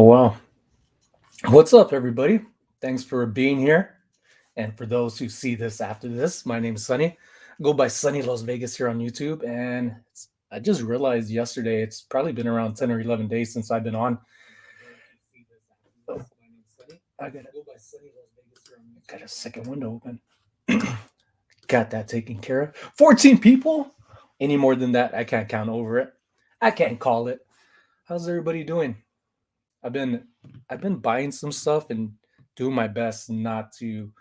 Oh, wow. What's up, everybody? Thanks for being here. And for those who see this after this, my name is Sunny. I go by Sunny Las Vegas here on YouTube. And I just realized yesterday it's probably been around 10 or 11 days since I've been on. Oh, I got a second window open. Got that taken care of. 14 people? Any more than that, I can't count over it. I can't call it. How's everybody doing? I've been I've been buying some stuff and doing my best not to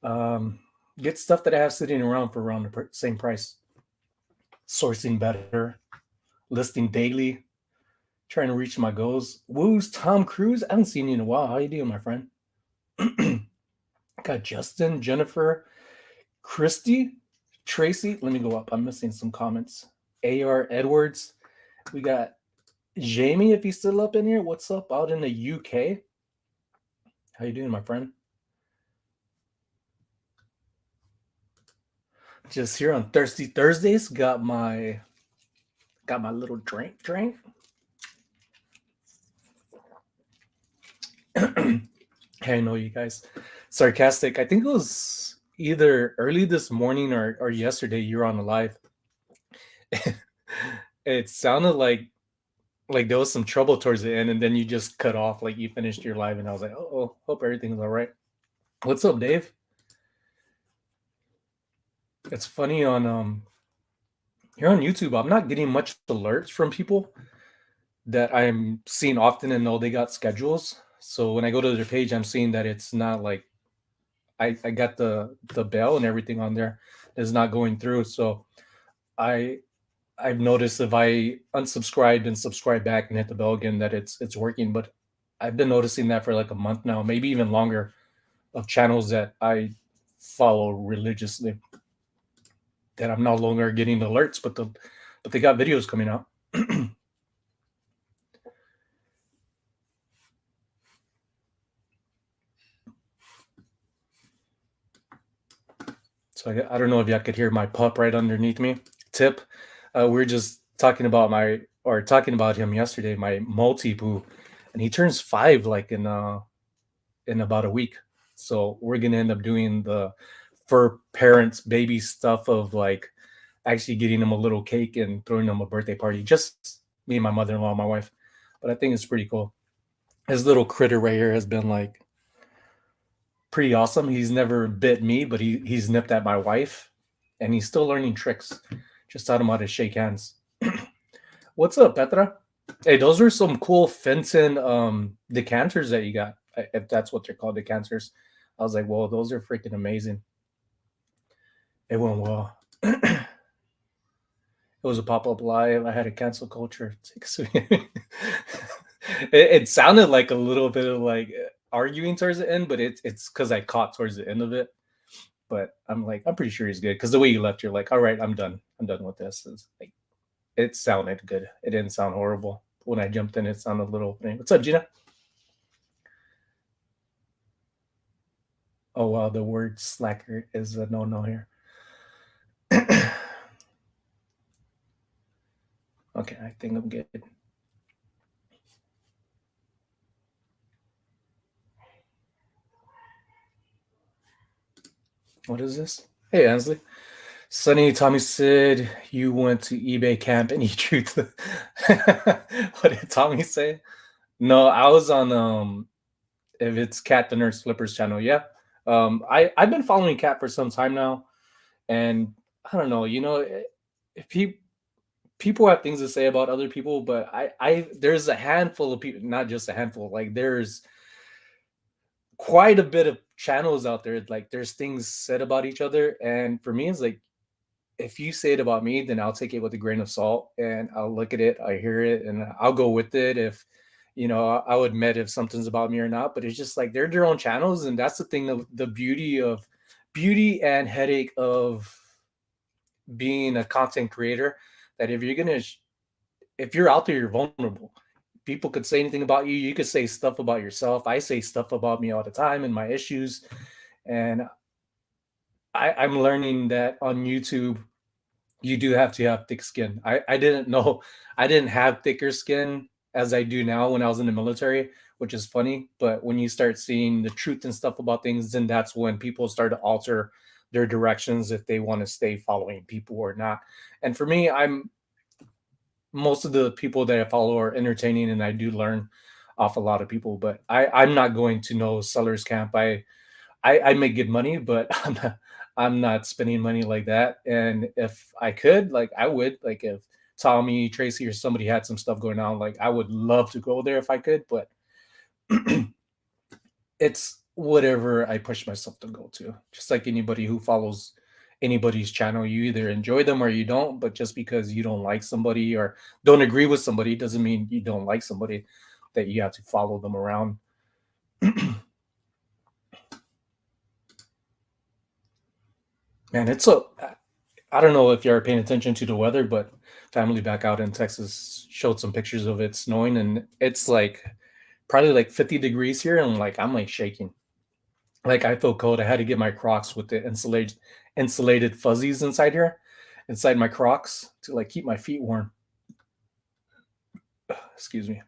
um, get stuff that I have sitting around for around the same price. Sourcing better, listing daily, trying to reach my goals. Woo's Tom Cruise. I haven't seen you in a while. How you doing, my friend? Got Justin, Jennifer, Christy, Tracy. Let me go up. I'm missing some comments. AR Edwards. We got Jamie, if he's still up in here. What's up out in the UK? How you doing, my friend? Just here on Thirsty Thursdays. Got my little drink. Hey, I know you guys. Sarcastic. I think it was either early this morning or yesterday you were on the live. It sounded like there was some trouble towards the end, and then you just cut off, like you finished your live, and I was like, oh, hope everything's all right. What's up, Dave? It's funny on here on YouTube, I'm not getting much alerts from people that I'm seeing often and know they got schedules. So when I go to their page, I'm seeing that it's not like I got the bell and everything on there is not going through. So I I've noticed if I unsubscribed and subscribe back and hit the bell again that it's working. But I've been noticing that for like a month now, maybe even longer, of channels that I follow religiously that I'm no longer getting alerts, but they got videos coming out. So I don't know if y'all could hear my pup right underneath me. Tip. We were just talking about him yesterday, my multi poo, and he turns 5 like in about a week. So we're gonna end up doing the for parents baby stuff of like actually getting him a little cake and throwing him a birthday party. Just me and my mother-in-law, and my wife. But I think it's pretty cool. His little critter right here has been like pretty awesome. He's never bit me, but he's nipped at my wife, and he's still learning tricks. Just taught him how to shake hands. What's up, Petra? Hey, those are some cool Fenton decanters that you got. If that's what they're called, decanters. I was like, whoa, those are freaking amazing. It went well. It was a pop-up live. I had a cancel culture. It sounded like a little bit of like arguing towards the end, but it's because I caught towards the end of it. But I'm like, I'm pretty sure he's good because the way you left, you're like, all right, I'm done. I'm done with this. It's like, it sounded good. It didn't sound horrible. When I jumped in, it sounded a little. What's up, Gina? Oh wow, the word slacker is a no here. Okay, I think I'm good. What is this? Hey, Ansley. Sunny, Tommy said you went to eBay camp and you drew the. What did Tommy say? No, I was on if it's Cat the Nurse Flippers channel, yeah. I've been following Cat for some time now, and I don't know, if people have things to say about other people, but I there's a handful of people, not just a handful, like there's quite a bit of channels out there. Like there's things said about each other, and for me, it's like if you say it about me, then I'll take it with a grain of salt and I'll look at it, I hear it, and I'll go with it if I'll admit if something's about me or not. But it's just like they're their own channels, and that's the thing, the beauty and headache of being a content creator, that if you're out there, you're vulnerable. People could say anything about you. You could say stuff about yourself. I say stuff about me all the time and my issues. And I'm learning that on YouTube, you do have to have thick skin. I didn't know I didn't have thicker skin as I do now when I was in the military, which is funny. But when you start seeing the truth and stuff about things, then that's when people start to alter their directions if they want to stay following people or not. And for me, I'm most of the people that I follow are entertaining, and I do learn off a lot of people. But I'm not going to no sellers camp. I make good money, but I'm not spending money like that. And if I could, like I would, like if Tommy, Tracy, or somebody had some stuff going on, like I would love to go there if I could, but it's whatever I push myself to go to. Just like anybody who follows anybody's channel, you either enjoy them or you don't, but just because you don't like somebody or don't agree with somebody doesn't mean you don't like somebody that you have to follow them around. Man, it's so I don't know if you're paying attention to the weather, but family back out in Texas showed some pictures of it snowing, and it's like probably like 50 degrees here, and like I'm like shaking. Like I feel cold. I had to get my Crocs with the insulated fuzzies inside here, inside my Crocs to like keep my feet warm. Excuse me.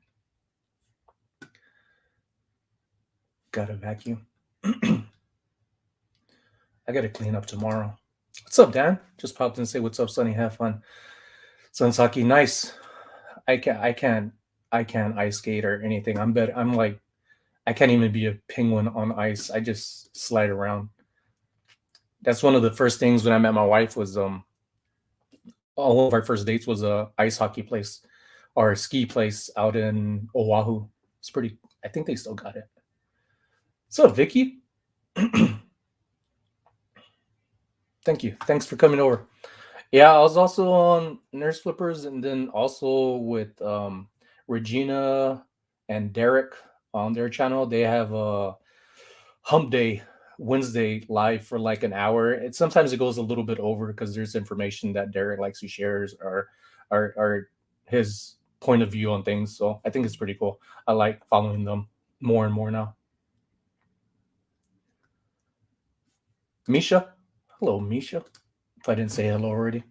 Got to vacuum. I got to clean up tomorrow. What's up, Dan? Just popped in and say what's up, Sonny. Have fun. Sunsaki, nice. I can't ice skate or anything. I'm like I can't even be a penguin on ice. I just slide around. That's one of the first things when I met my wife was all of our first dates was a ice hockey place or a ski place out in Oahu. It's pretty I think they still got it. So Vicky, thank you. Thanks for coming over. Yeah, I was also on Nurse Flippers and then also with Regina and Derek on their channel. They have a Hump Day Wednesday live for like an hour. It sometimes it goes a little bit over because there's information that Derek likes to shares or his point of view on things. So I think it's pretty cool. I like following them more and more now. Misha, hello Misha. If I didn't say hello already.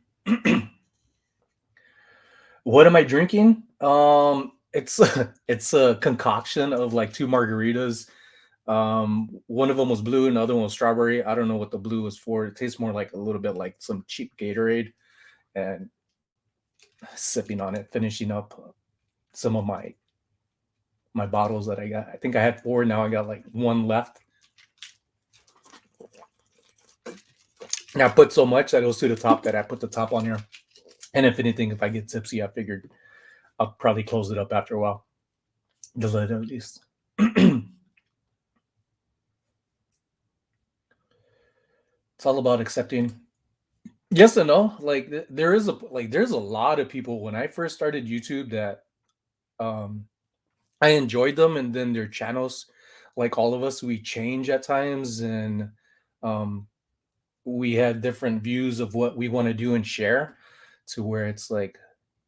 What am I drinking? It's it's a concoction of like two margaritas. One of them was blue, and the other one was strawberry. I don't know what the blue was for. It tastes more like a little bit like some cheap Gatorade, and sipping on it, finishing up some of my bottles that I got. I think I had four. Now I got like one left. And I put so much that it goes to the top that I put the top on here. And if anything, if I get tipsy, I figured I'll probably close it up after a while. The lid at least. It's all about accepting yes and no. Like there is a like there's a lot of people when I first started YouTube that um I enjoyed them, and then their channels, like all of us, we change at times, and um we have different views of what we want to do and share to where it's like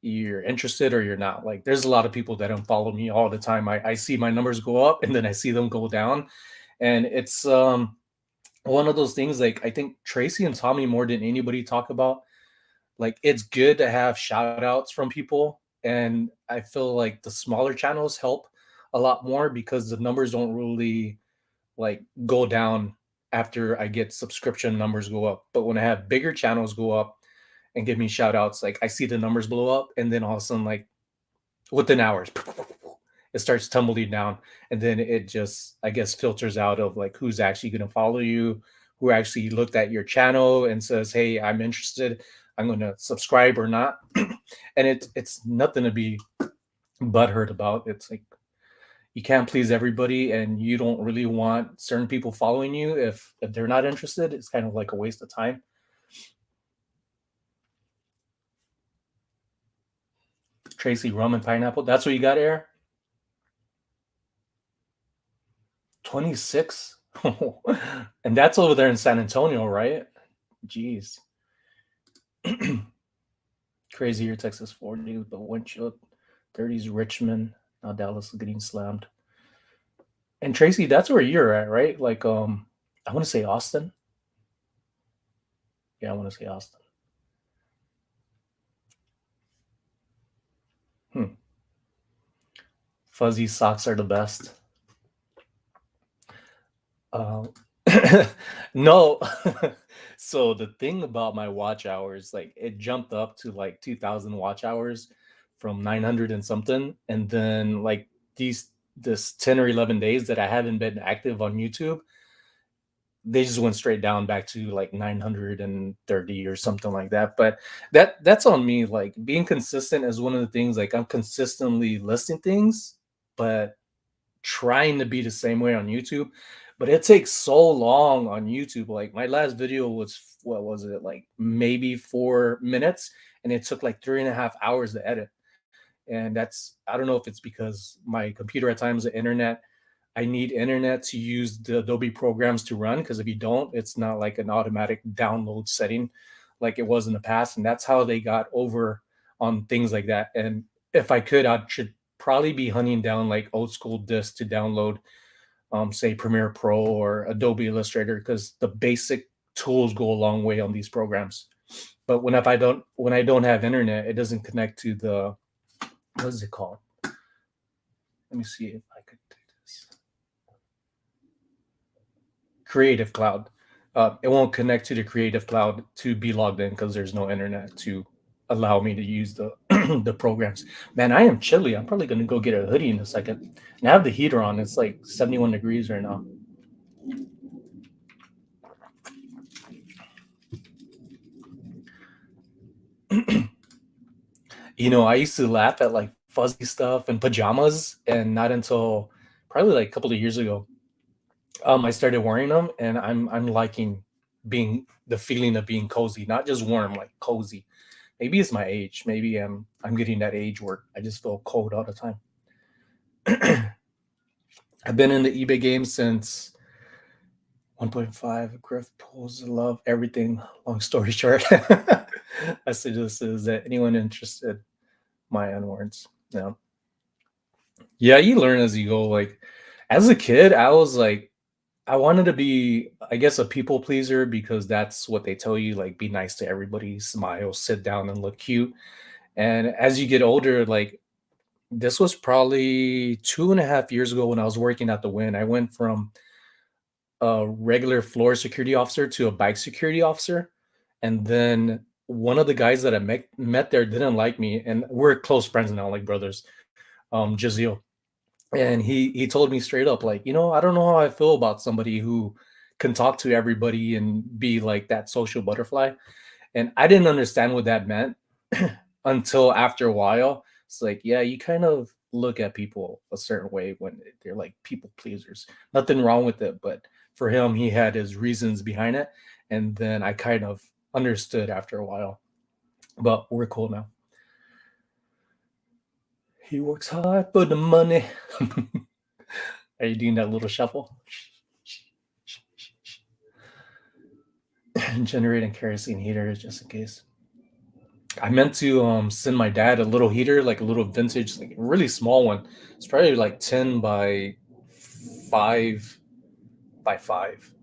you're interested or you're not. Like there's a lot of people that don't follow me all the time. I see my numbers go up and then I see them go down. And it's one of those things like I think Tracy and Tommy more than anybody talk about. Like it's good to have shout outs from people. And I feel like the smaller channels help a lot more because the numbers don't really like go down after I get subscription numbers go up. But when I have bigger channels go up and give me shout outs, like I see the numbers blow up and then all of a sudden, like within hours, it starts tumbling down. And then it just, I guess, filters out of like who's actually going to follow you, who actually looked at your channel and says, hey, I'm interested. I'm going to subscribe or not. And it's nothing to be butthurt about. It's like you can't please everybody and you don't really want certain people following you if they're not interested. It's kind of like a waste of time. Tracy, rum and pineapple, that's what you got, Air. 26. And that's over there in San Antonio, right? Jeez. Crazy here, Texas 40 with the wind chill. 30s Richmond. Now Dallas is getting slammed. And Tracy, that's where you're at, right? Like I want to say Austin. Yeah, I want to say Austin. Hmm. Fuzzy socks are the best. Um, no. So the thing about my watch hours, like it jumped up to like 2000 watch hours from 900 and something. And then like this 10 or 11 days that I haven't been active on YouTube, they just went straight down back to like 930 or something like that. But that's on me. Like being consistent is one of the things, like I'm consistently listing things, but trying to be the same way on YouTube, but it takes so long on YouTube. Like my last video was what was it, like maybe 4 minutes, and it took like 3.5 hours to edit. And that's, I don't know if it's because my computer at times, the internet, I need internet to use the Adobe programs to run, because if you don't, it's not like an automatic download setting like it was in the past. And that's how they got over on things like that. And if I could, I should probably be hunting down like old school discs to download, say Premiere Pro or Adobe Illustrator, because the basic tools go a long way on these programs. But when I don't have internet, it doesn't connect to the, what is it called? Let me see if I could do this. Creative Cloud. It won't connect to the Creative Cloud to be logged in because there's no internet to allow me to use the the programs. Man, I am chilly. I'm probably gonna go get a hoodie in a second. And I have the heater on. It's like 71 degrees right now. I used to laugh at like fuzzy stuff and pajamas, and not until probably like a couple of years ago, I started wearing them, and I'm liking being the feeling of being cozy, not just warm, like cozy. Maybe it's my age. Maybe I'm getting that age where I just feel cold all the time. I've been in the eBay game since 1.5. Griff pulls love everything. Long story short, I suggest is that anyone interested, my unwarrants. Yeah. Yeah, you learn as you go. Like as a kid, I was like, I wanted to be, I guess, a people pleaser because that's what they tell you, like be nice to everybody, smile, sit down and look cute. And as you get older, like this was probably 2.5 years ago when I was working at the Win. I went from a regular floor security officer to a bike security officer. And then one of the guys that I met there didn't like me. And we're close friends now, like brothers, Jazeel. And he told me straight up, like, I don't know how I feel about somebody who can talk to everybody and be like that social butterfly. And I didn't understand what that meant until after a while. It's like, yeah, you kind of look at people a certain way when they're like people pleasers. Nothing wrong with it, but for him, he had his reasons behind it. And then I kind of understood after a while. But we're cool now. He works hard for the money. Are you doing that little shuffle? Generating kerosene heater just in case. I meant to send my dad a little heater, like a little vintage, like a really small one. It's probably like 10 by 5 by 5.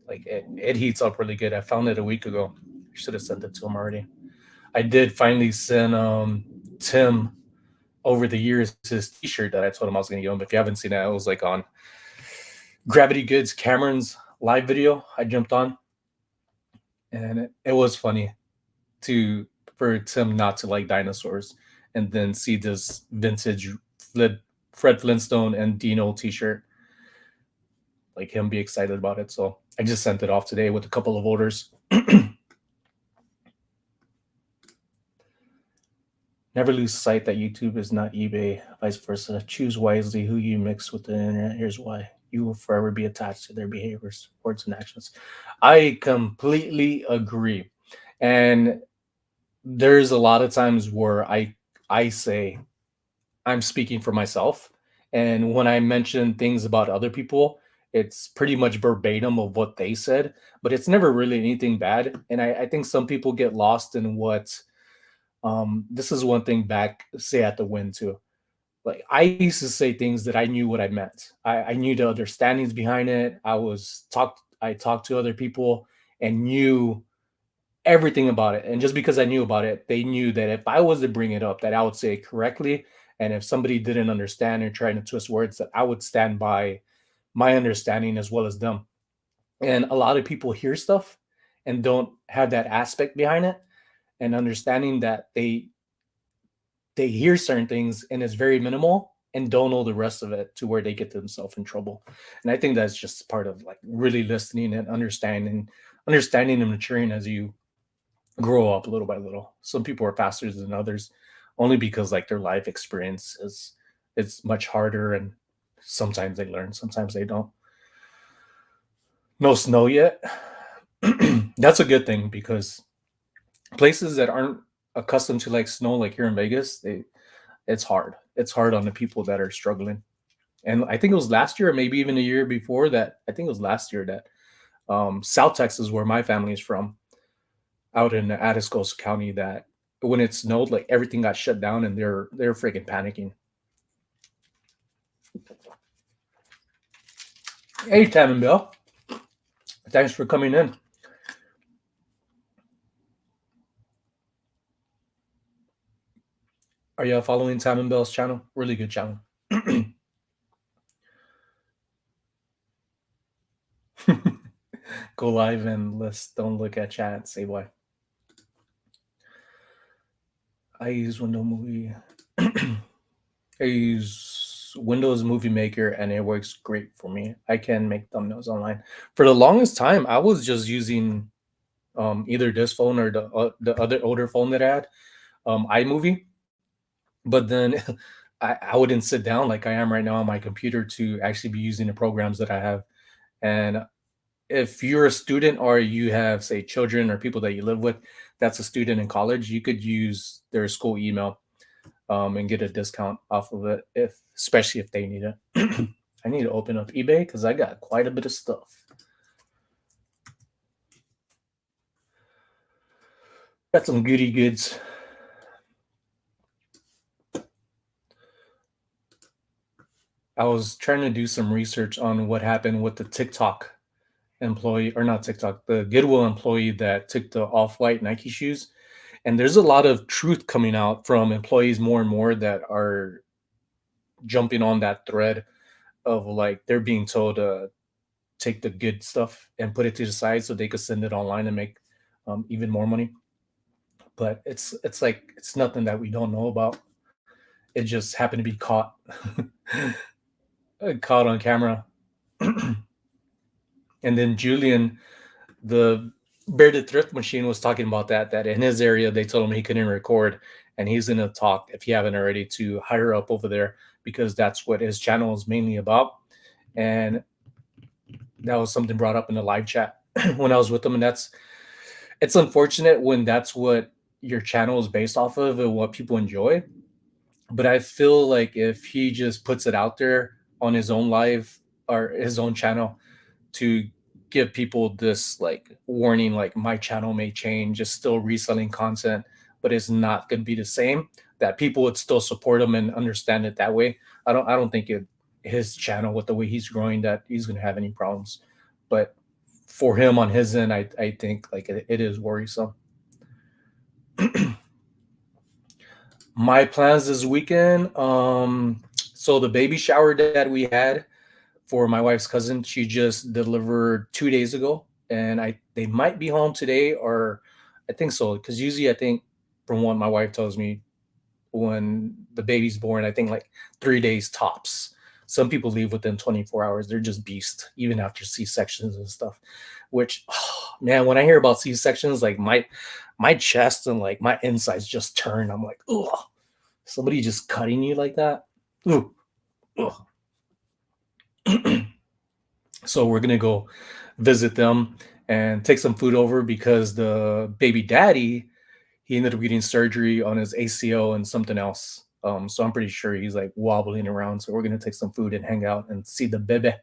Like it heats up really good. I found it a week ago. I should have sent it to him already. I did finally send Tim over the years his t-shirt that I told him I was gonna give him. If you haven't seen it, it was like on Gravity Goods Cameron's live video I jumped on. And it was funny to for Tim not to like dinosaurs, and then see this vintage Fred Flintstone and Dino T-shirt, like him be excited about it. So I just sent it off today with a couple of orders. Never lose sight that YouTube is not eBay, vice versa. Choose wisely who you mix with the internet. Here's why. You will forever be attached to their behaviors, words, and actions. I completely agree. And there's a lot of times where I say I'm speaking for myself, and when I mention things about other people, it's pretty much verbatim of what they said, but it's never really anything bad. And I think some people get lost in what, this is one thing back, say at the Win too. Like I used to say things that I knew what I meant. I knew the understandings behind it. I talked to other people and knew everything about it. And just because I knew about it, they knew that if I was to bring it up, that I would say it correctly And if somebody didn't understand or trying to twist words, that I would stand by my understanding as well as them. And a lot of people hear stuff and don't have that aspect behind it and understanding that they hear certain things and it's very minimal and don't know the rest of it to where they get themselves in trouble. And I think that's just part of like really listening and understanding and maturing as you grow up little by little. Some people are faster than others only because like their life experience is it's much harder and sometimes they learn, sometimes they don't. No snow yet. That's a good thing because places that aren't accustomed to like snow like here in Vegas, it's hard. It's hard on the people that are struggling. And I think it was last year or maybe even a year before that. I think it was last year that South Texas, where my family is from, out in Atascos County, that when it snowed, like everything got shut down and they're freaking panicking. Hey, Tam and Bill, thanks for coming in. Are you following Tam and Bill's channel? Really good channel. Go live and list. Don't look at chat. Say why. I use Windows Movie. I use Windows Movie Maker and it works great for me. I can make thumbnails online. For the longest time, I was just using either this phone or the other older phone that I had, iMovie. But then I wouldn't sit down like I am right now on my computer to actually be using the programs that I have. And if you're a student or you have, say, children or people that you live with that's a student in college, you could use their school email and get a discount off of it, if especially if they need it. I need to open up eBay because I got quite a bit of stuff. Got some goody goods. I was trying to do some research on what happened with the TikTok employee, or not TikTok, the Goodwill employee that took the off-white Nike shoes. And there's a lot of truth coming out from employees more and more that are jumping on that thread of like they're being told to take the good stuff and put it to the side so they could send it online and make even more money. But it's like it's nothing that we don't know about. It just happened to be caught caught on camera. And then Julian, the Bear the Thrift Machine, was talking about that in his area they told him he couldn't record, and he's gonna talk, if you haven't already, to higher up over there because that's what his channel is mainly about. And that was something brought up in the live chat when I was with him, and that's it's unfortunate when that's what your channel is based off of and what people enjoy. But I feel like if he just puts it out there on his own live or his own channel to give people this like warning, like my channel may change, it's still reselling content, but it's not going to be the same, that people would still support him and understand it that way. I don't think his channel, with the way he's growing, that he's going to have any problems. But for him on his end, I think like it is worrisome. My plans this weekend. So the baby shower that we had for my wife's cousin, she just delivered 2 days ago, and I they might be home today, or I think so, because usually I think from what my wife tells me, when the baby's born, I think like 3 days tops. Some people leave within 24 hours. They're just beast, even after C sections and stuff. Which, oh, man, when I hear about C sections, like my chest and like my insides just turn. I'm like, oh, somebody just cutting you like that. Ooh, ugh. So we're gonna go visit them and take some food over because the baby daddy, he ended up getting surgery on his ACL and something else. So I'm pretty sure he's like wobbling around. So we're gonna take some food and hang out and see the bebe,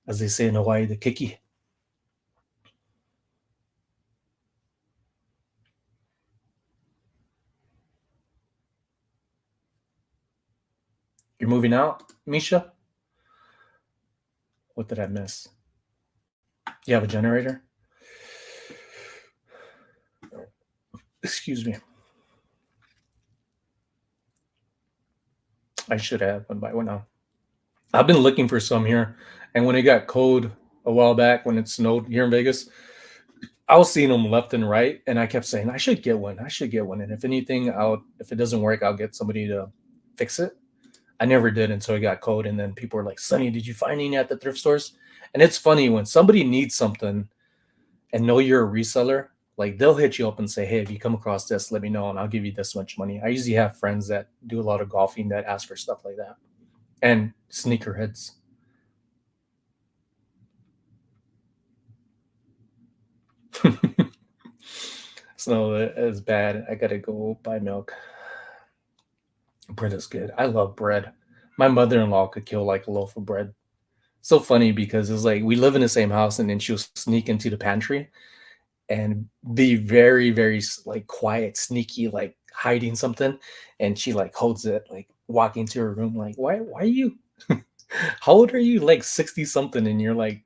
as they say in Hawaii, the kiki. You're moving out, Misha? What did I miss? You have a generator? Excuse me. I should have one by now. I've been looking for some here, and when it got cold a while back when it snowed here in Vegas, I was seeing them left and right, and I kept saying, "I should get one. I should get one." And if anything, I'll if it doesn't work, I'll get somebody to fix it. I never did until it got cold, and then people were like, "Sonny, did you find any at the thrift stores?" And it's funny when somebody needs something and know you're a reseller, like they'll hit you up and say, "Hey, if you come across this, let me know, and I'll give you this much money." I usually have friends that do a lot of golfing that ask for stuff like that, and sneakerheads. So it's bad. I gotta go buy milk. Bread is good. I love bread. My mother-in-law could kill like a loaf of bread. So funny because it's like we live in the same house, and then she'll sneak into the pantry and be very, very like quiet, sneaky, like hiding something. And she like holds it, like walking into her room, like, why are you how old are you? Like 60 something, and you're like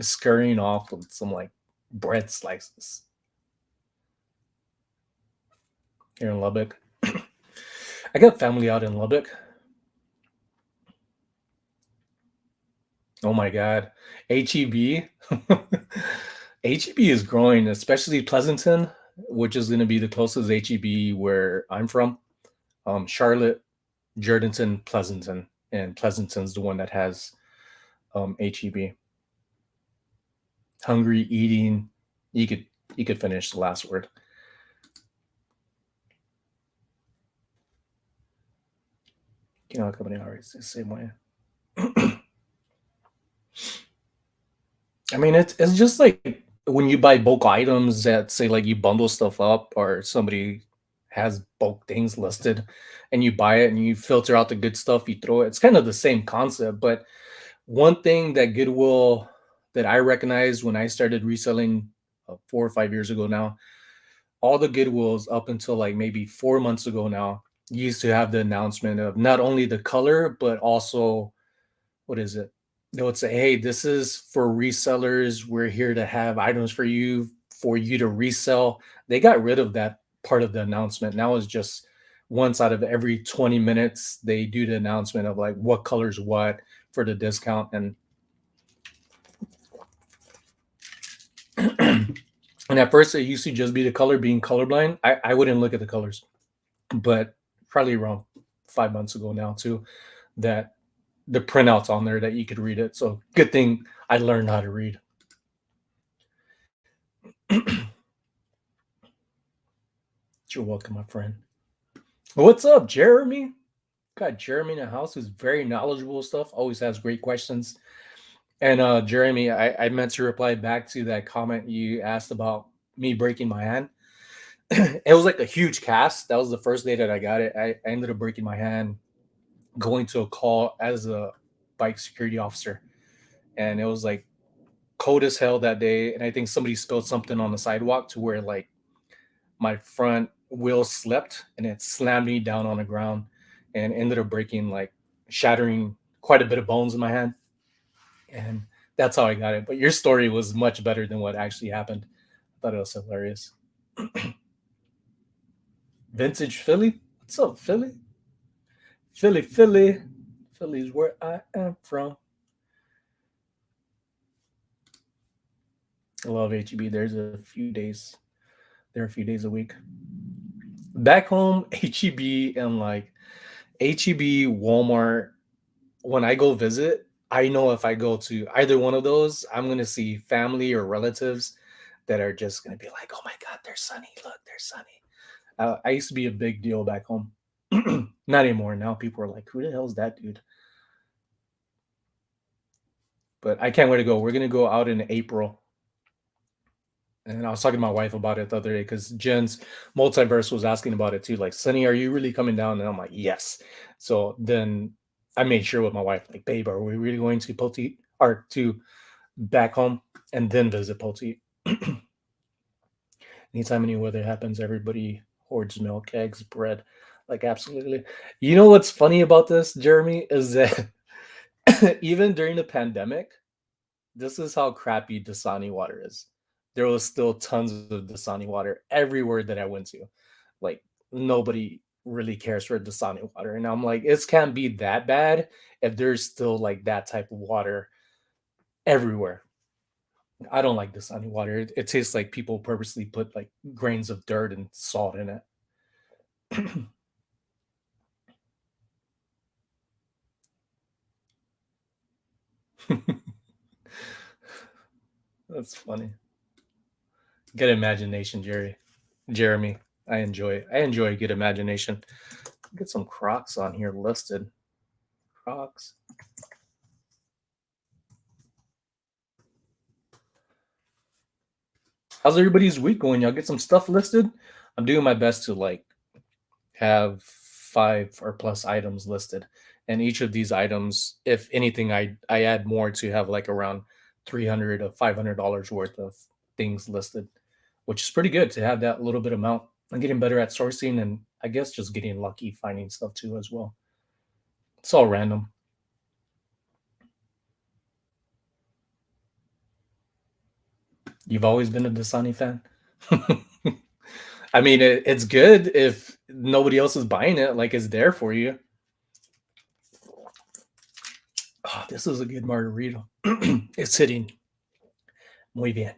scurrying off with some like bread slices here in Lubbock. I got family out in Lubbock. Oh my god. HEB. HEB is growing, especially Pleasanton, which is gonna be the closest HEB where I'm from. Charlotte, Jordanton, Pleasanton, and Pleasanton's the one that has HEB. Hungry, eating. You could you could finish the last word. You know, company always the same way. I mean, it's just like when you buy bulk items that say like you bundle stuff up or somebody has bulk things listed and you buy it and you filter out the good stuff, you throw it. It's kind of the same concept, but one thing that Goodwill that I recognized when I started reselling 4 or 5 years ago now, all the Goodwills up until like maybe 4 months ago now used to have the announcement of not only the color, but also what is it? They would say, "Hey, this is for resellers. We're here to have items for you to resell." They got rid of that part of the announcement. Now it's just once out of every 20 minutes, they do the announcement of like what colors what for the discount. And and at first it used to just be the color being colorblind. I wouldn't look at the colors, but probably around 5 months ago now too, that the printouts on there that you could read it. So good thing I learned how to read. You're welcome, my friend. What's up, Jeremy? Got Jeremy in the house who's very knowledgeable of stuff, always has great questions. And Jeremy, I meant to reply back to that comment you asked about me breaking my hand. It was like a huge cast. That was the first day that I got it. I ended up breaking my hand going to a call as a bike security officer. And it was like cold as hell that day. And I think somebody spilled something on the sidewalk to where like my front wheel slipped and it slammed me down on the ground and ended up breaking like shattering quite a bit of bones in my hand. And that's how I got it. But your story was much better than what actually happened. I thought it was hilarious. Vintage Philly? What's up, Philly? Philly, Philly. Philly's where I am from. I love HEB. There's a few days. There are a few days a week. Back home, HEB and like HEB, Walmart, when I go visit, I know if I go to either one of those, I'm gonna see family or relatives that are just gonna be like, "Oh my god, they're Sunny! Look, they're Sunny." I used to be a big deal back home. Not anymore. Now people are like, "Who the hell is that dude?" But I can't wait to go. We're gonna go out in April, and I was talking to my wife about it the other day because Jen's multiverse was asking about it too. Like, Sunny, are you really coming down? And I'm like, yes. So then I made sure with my wife, like, babe, are we really going to Pulte or to back home and then visit Pulte? Anytime any weather happens, everybody hoards milk, eggs, bread. Like, absolutely. You know what's funny about this, Jeremy, is that even during the pandemic, this is how crappy Dasani water is. There was still tons of Dasani water everywhere that I went to. Like nobody really cares for Dasani water. And I'm like, it can't be that bad if there's still like that type of water everywhere. I don't like Dasani water. It tastes like people purposely put like grains of dirt and salt in it. That's funny. Good imagination, Jerry. Jeremy. I enjoy it. I enjoy good imagination. Get some Crocs on here listed. Crocs. How's everybody's week going? Y'all get some stuff listed? I'm doing my best to like have 5 or plus items listed. And each of these items, if anything, I add more to have like around 300 to $500 worth of things listed, which is pretty good to have that little bit amount. I'm getting better at sourcing and I guess just getting lucky finding stuff too as well. It's all random. You've always been a Dasani fan? I mean, it's good if nobody else is buying it, like it's there for you. Oh, this is a good margarita. It's hitting muy bien.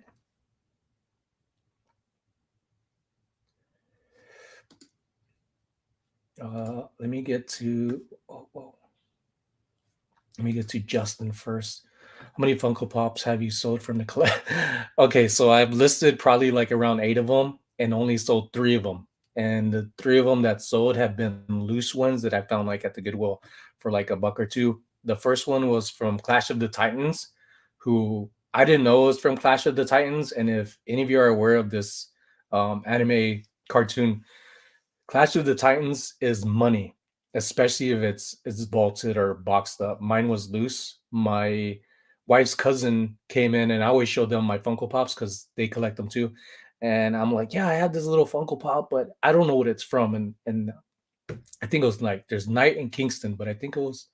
Let me get to let me get to Justin first. How many Funko Pops have you sold from the collect? Okay, so I've listed probably like around 8 of them and only sold 3 of them. And the 3 of them that sold have been loose ones that I found like at the Goodwill for like a buck or two. The first one was from Clash of the Titans, who I didn't know was from Clash of the Titans. And if any of you are aware of this anime cartoon, Clash of the Titans is money, especially if it's bolted or boxed up. Mine was loose. My wife's cousin came in and I always show them my Funko Pops because they collect them too. And I'm like, yeah, I have this little Funko Pop, but I don't know what it's from. And I think it was like there's Night in Kingston, but I think it was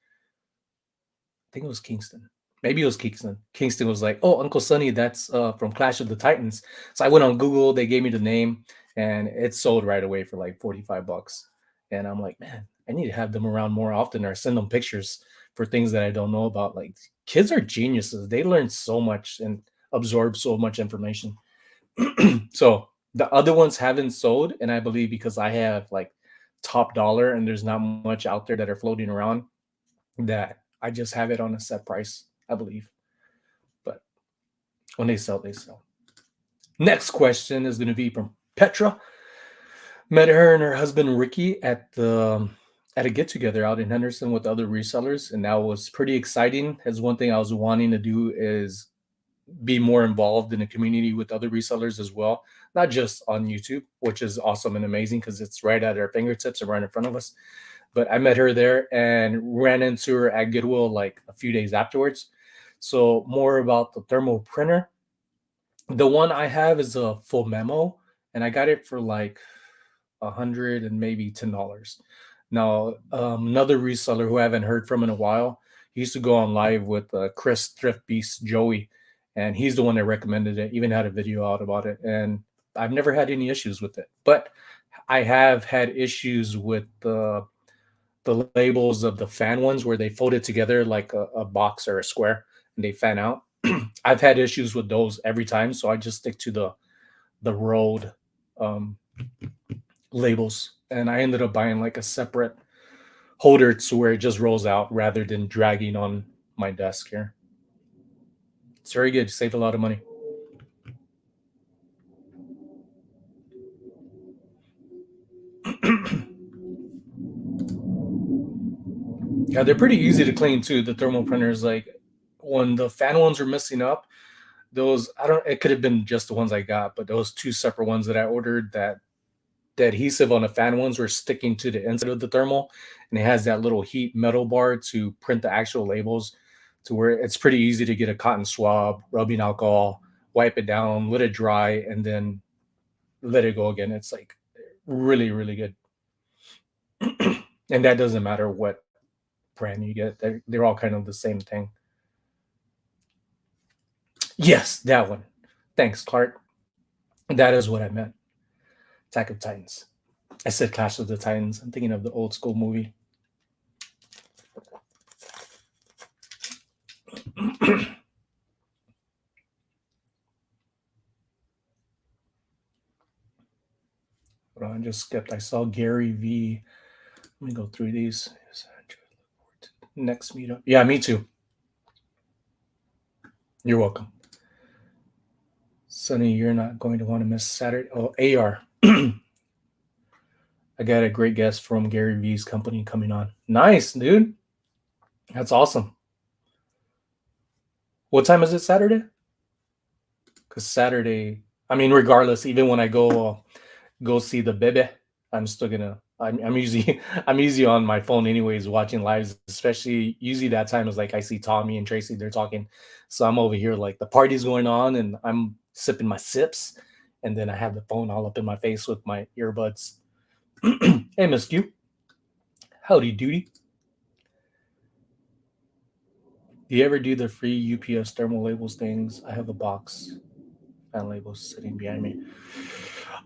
Kingston. Maybe it was Kingston. Kingston was like, "Oh, Uncle Sonny, that's from Clash of the Titans." So I went on Google. They gave me the name, and it sold right away for like 45 bucks. And I'm like, man, I need to have them around more often, or send them pictures for things that I don't know about. Like kids are geniuses. They learn so much and absorb so much information. So the other ones haven't sold, and I believe because I have like top dollar, and there's not much out there that are floating around that I just have it on a set price, I believe. But when they sell, they sell. Next question is going to be from Petra. Met her and her husband Ricky at a get together out in Henderson with other resellers, and that was pretty exciting. As one thing I was wanting to do is be more involved in the community with other resellers as well, not just on YouTube, which is awesome and amazing because it's right at our fingertips and right in front of us. But I met her there and ran into her at Goodwill like a few days afterwards. So more about the thermal printer. The one I have is a full memo, and I got it for like 100 and maybe $10. Now, another reseller who I haven't heard from in a while, he used to go on live with Chris Thrift Beast Joey, and he's the one that recommended it. Even had a video out about it, and I've never had any issues with it. But I have had issues with the labels of the fan ones where they fold it together like a box or a square and they fan out. I've had issues with those every time, so I just stick to the rolled um, labels, and I ended up buying like a separate holder to where it just rolls out rather than dragging on my desk here. It's very good. Save a lot of money. Yeah, they're pretty easy to clean too. The thermal printers, like when the fan ones are messing up, those I don't. It could have been just the ones I got, but those two separate ones that I ordered, that the adhesive on the fan ones were sticking to the inside of the thermal, and it has that little heat metal bar to print the actual labels, to where it's pretty easy to get a cotton swab, rubbing alcohol, wipe it down, let it dry, and then let it go again. It's like really, really good. And that doesn't matter what brand you get; they're all kind of the same thing. Yes, that one. Thanks, Clark. That is what I meant. Attack of Titans. I said Clash of the Titans. I'm thinking of the old school movie. Hold on, I just skipped. I saw Gary V. Let me go through these. Next meetup. Yeah, me too. You're welcome. Sonny, you're not going to want to miss Saturday. Oh, AR. I got a great guest from Gary V's company coming on. Nice, dude. That's awesome. What time is it Saturday? Because Saturday, I mean, regardless, even when I go see the bebe, I'm still gonna. I'm usually I'm usually on my phone anyways, watching lives. Especially usually that time is like I see Tommy and Tracy, they're talking, so I'm over here like the party's going on, and I'm sipping my sips, and then I have the phone all up in my face with my earbuds. Hey, Miss Q, howdy doody. Do you ever do the free UPS thermal labels things? I have a box fan labels sitting behind me.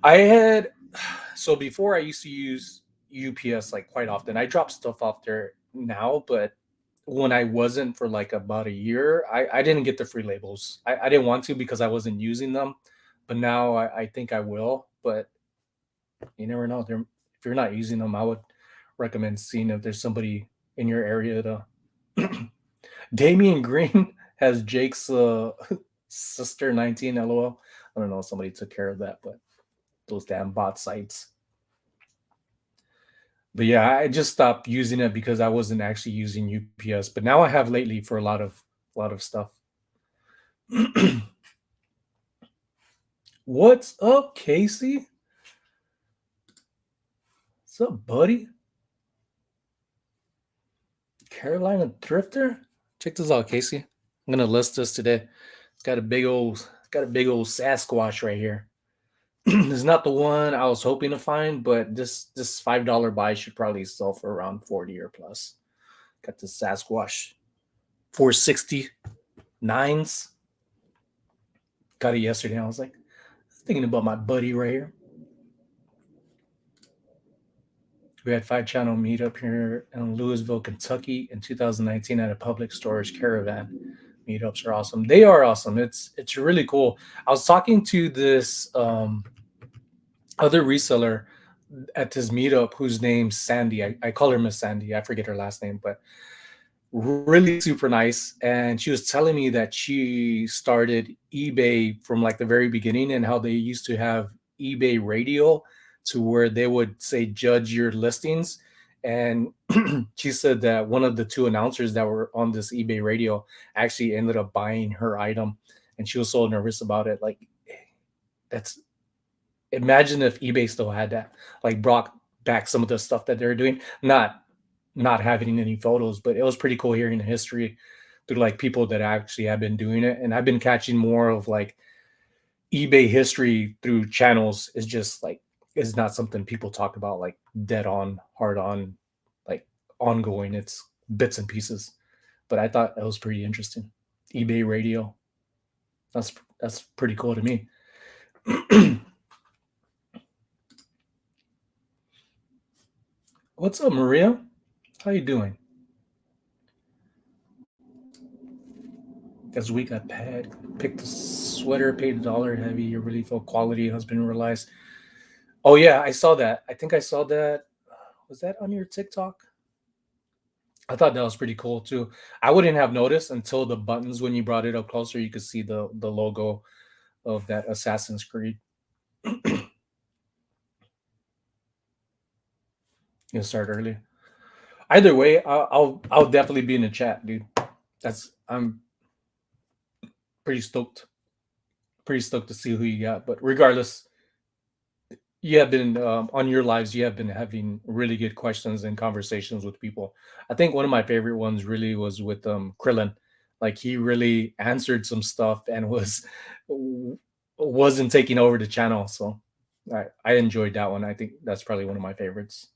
I had so before I used to use UPS like quite often. I drop stuff off there now, but when I wasn't for like about a year, I didn't get the free labels. I didn't want to because I wasn't using them, but now I think I will. But you never know. If you're not using them, I would recommend seeing if there's somebody in your area to. Damian Green has Jake's sister 19. LOL. I don't know if somebody took care of that, but those damn bot sites. But yeah, I just stopped using it because I wasn't actually using UPS. But now I have lately for a lot of stuff. What's up, Casey? What's up, buddy? Carolina Thrifter? Check this out, Casey. I'm gonna list this today. It's got a big old Sasquatch right here. It's not the one I was hoping to find, but this $5 buy should probably sell for around 40 or plus. Got the Sasquatch 460 nines. Got it yesterday. I was like thinking about my buddy right here. We had 5 channel meetup here in Louisville, Kentucky in 2019 at a public storage caravan. Meetups are awesome. They are awesome. It's really cool. I was talking to this other reseller at this meetup whose name's Sandy. I call her Miss Sandy. I forget her last name, but really super nice. And she was telling me that she started eBay from like the very beginning and how they used to have eBay radio to where they would say judge your listings. And she said that one of the two announcers that were on this eBay radio actually ended up buying her item, and she was so nervous about it. Like, that's imagine if eBay still had that, like brought back some of the stuff that they're doing. Not having any photos, but it was pretty cool hearing the history through like people that actually have been doing it. And I've been catching more of like eBay history through channels. Is just like is not something people talk about like dead on, hard on, like ongoing. It's bits and pieces. But I thought that was pretty interesting. eBay radio. That's pretty cool to me. What's up, Maria? How you doing? This week I picked a sweater, paid $1 heavy. You really feel quality. Husband realized. Oh yeah, I saw that. I think I saw that. Was that on your TikTok? I thought that was pretty cool too. I wouldn't have noticed until the buttons when you brought it up closer. You could see the logo of that Assassin's Creed. You'll start early. Either way, I'll definitely be in the chat, dude. I'm pretty stoked. Pretty stoked to see who you got. But regardless, you have been on your lives. You have been having really good questions and conversations with people. I think one of my favorite ones really was with Krillin. Like he really answered some stuff and wasn't taking over the channel. So I enjoyed that one. I think that's probably one of my favorites,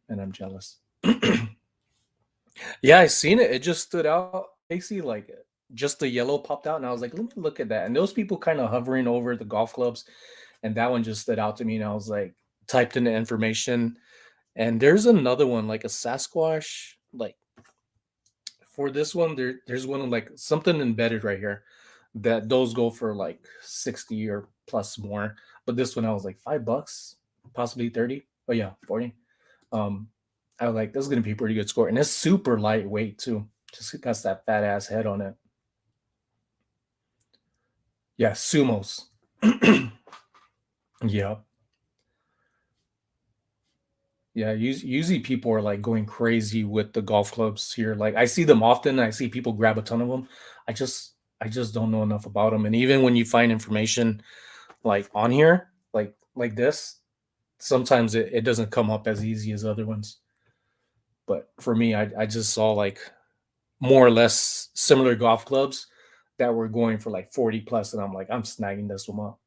and I'm jealous. Yeah, I seen it. It just stood out. Casey, like just the yellow popped out, and I was like, let me look at that. And those people kind of hovering over the golf clubs, and that one just stood out to me, and I was like, typed in the information, and there's another one like a Sasquatch. Like for this one, there's one like something embedded right here that those go for like 60 or plus more. But this one I was like $5, possibly 30. Oh yeah, 40. Um, I was like, this is gonna be a pretty good score, and it's super lightweight too. Just got that fat ass head on it. Yeah, sumos. Yeah, yeah. Usually people are like going crazy with the golf clubs here. Like I see them often. I see people grab a ton of them. I just don't know enough about them. And even when you find information like on here, like this, sometimes it doesn't come up as easy as other ones. But for me, I just saw like more or less similar golf clubs that were going for like 40 plus, and I'm like, I'm snagging this one up.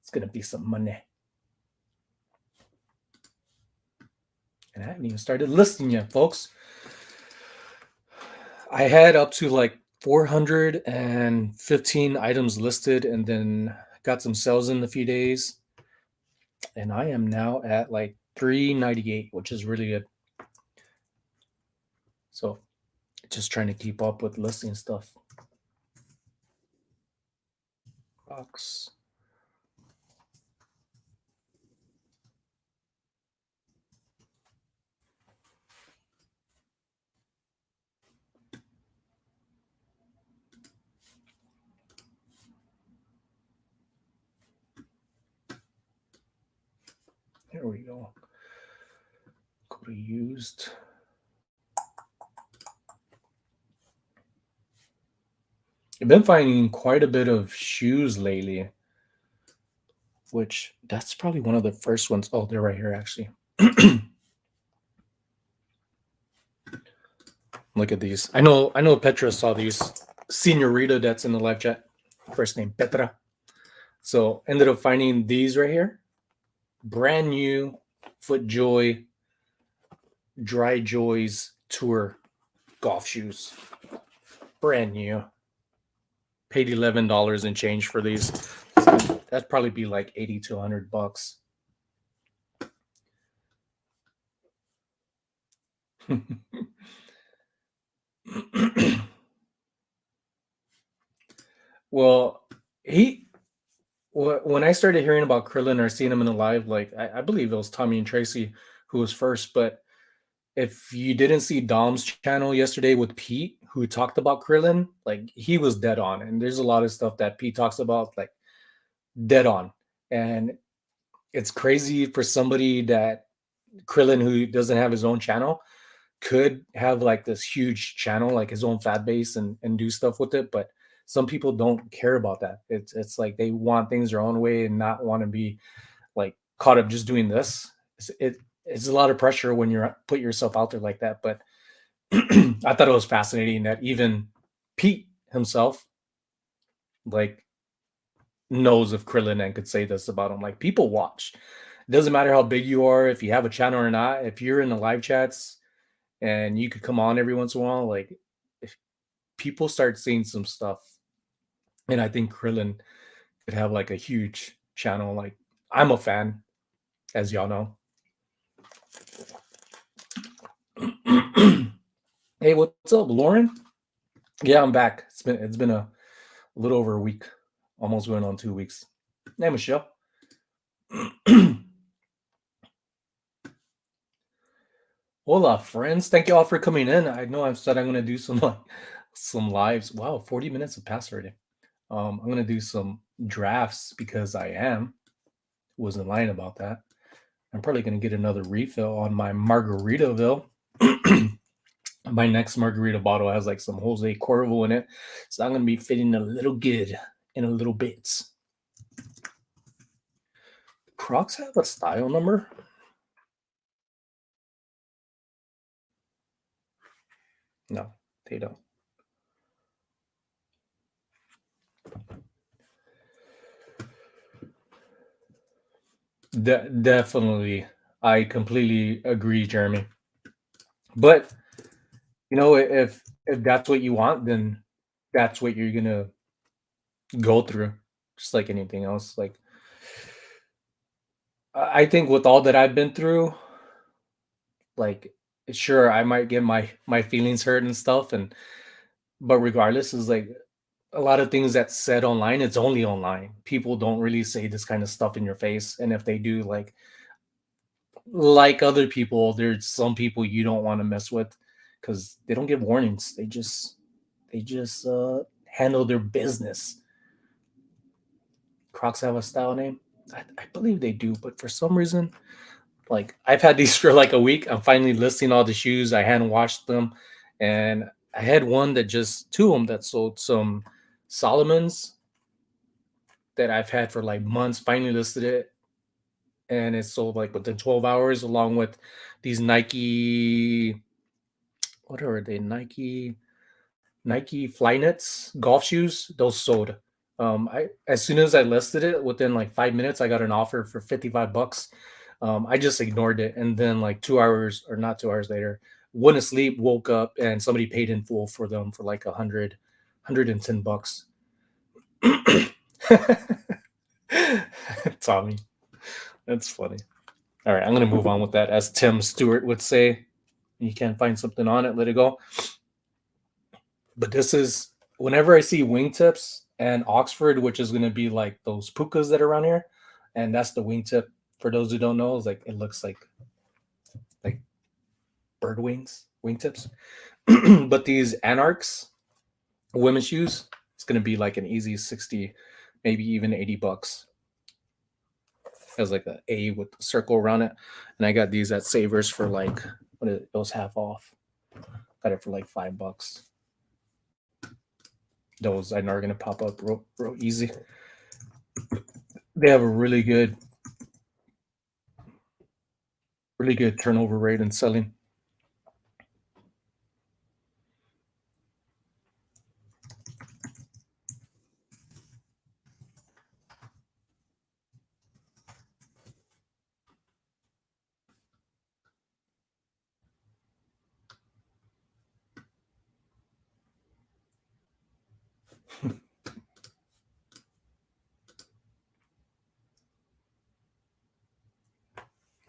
It's gonna be some money. And I haven't even started listing yet, folks. I had up to like 415 items listed and then got some sales in a few days. And I am now at like 398, which is really good. So just trying to keep up with listing stuff. Box. There we go. Go to used. I've been finding quite a bit of shoes lately, which that's probably one of the first ones. Oh, they're right here actually. Look at these. I know Petra saw these. Senorita that's in the live chat. First name Petra. So ended up finding these right here. Brand new FootJoy Dry Joys Tour golf shoes. Brand new. Paid $11 and change for these. That'd probably be like 80 to $100. Well, he when I started hearing about Krillin or seeing him in the live, like I believe it was Tommy and Tracy who was first. But if you didn't see Dom's channel yesterday with Pete, who talked about Krillin, like he was dead on. And there's a lot of stuff that Pete talks about, like dead on. And it's crazy for somebody that Krillin, who doesn't have his own channel, could have like this huge channel, like his own fan base, and do stuff with it. But some people don't care about that. It's like they want things their own way and not want to be like caught up just doing this. It's a lot of pressure when you're put yourself out there like that. But I thought it was fascinating that even Pete himself like knows of Krillin and could say this about him. Like people watch. It doesn't matter how big you are, if you have a channel or not. If you're in the live chats and you could come on every once in a while, like if people start seeing some stuff, and I think Krillin could have like a huge channel. Like I'm a fan, as y'all know. Hey, what's up, Lauren? Yeah, I'm back. It's been a little over a week, almost going on 2 weeks. Hey, Michelle. Hola, friends. Thank you all for coming in. I know I've said I'm gonna do some like some lives. Wow, 40 minutes have passed already. I'm gonna do some drafts because I am. Wasn't lying about that. I'm probably gonna get another refill on my Margaritaville. My next margarita bottle has like some Jose Cuervo in it, so I'm gonna be fitting a little good in a little bit. Crocs have a style number? No, they don't. Definitely, I completely agree, Jeremy. But if that's what you want, then that's what you're gonna go through, just like anything else. Like I think with all that I've been through, like, sure, I might get my feelings hurt and stuff, and but regardless, is like a lot of things that's said online, it's only online. People don't really say this kind of stuff in your face, and if they do, like other people, there's some people you don't want to mess with because they don't give warnings. They just handle their business. Crocs have a style name. I believe they do, but for some reason, like I've had these for like a week. I'm finally listing all the shoes. I hadn't washed them, and I had one that just two of them that sold some Solomons that I've had for like months. Finally listed it, and it sold like within 12 hours, along with these Nike. What are they? Nike Flyknits golf shoes. Those sold. I as soon as I listed it, within like 5 minutes, I got an offer for $55. I just ignored it, and then like 2 hours or not 2 hours later, went to sleep, woke up, and somebody paid in full for them for like 110 bucks. Tommy, that's funny. All right, I'm gonna move on with that. As Tim Stewart would say, you can't find something on it, let it go. But this is whenever I see wingtips and Oxford, which is gonna be like those pukas that are around here, and that's the wingtip. For those who don't know, is like it looks like bird wings, wingtips. But these Anarchs women's shoes, it's gonna be like an easy 60, maybe even $80. It has like a A with a circle around it, and I got these at Savers for like it was half off. Got it for like $5. Those I know are gonna pop up real easy. They have a really good turnover rate in selling.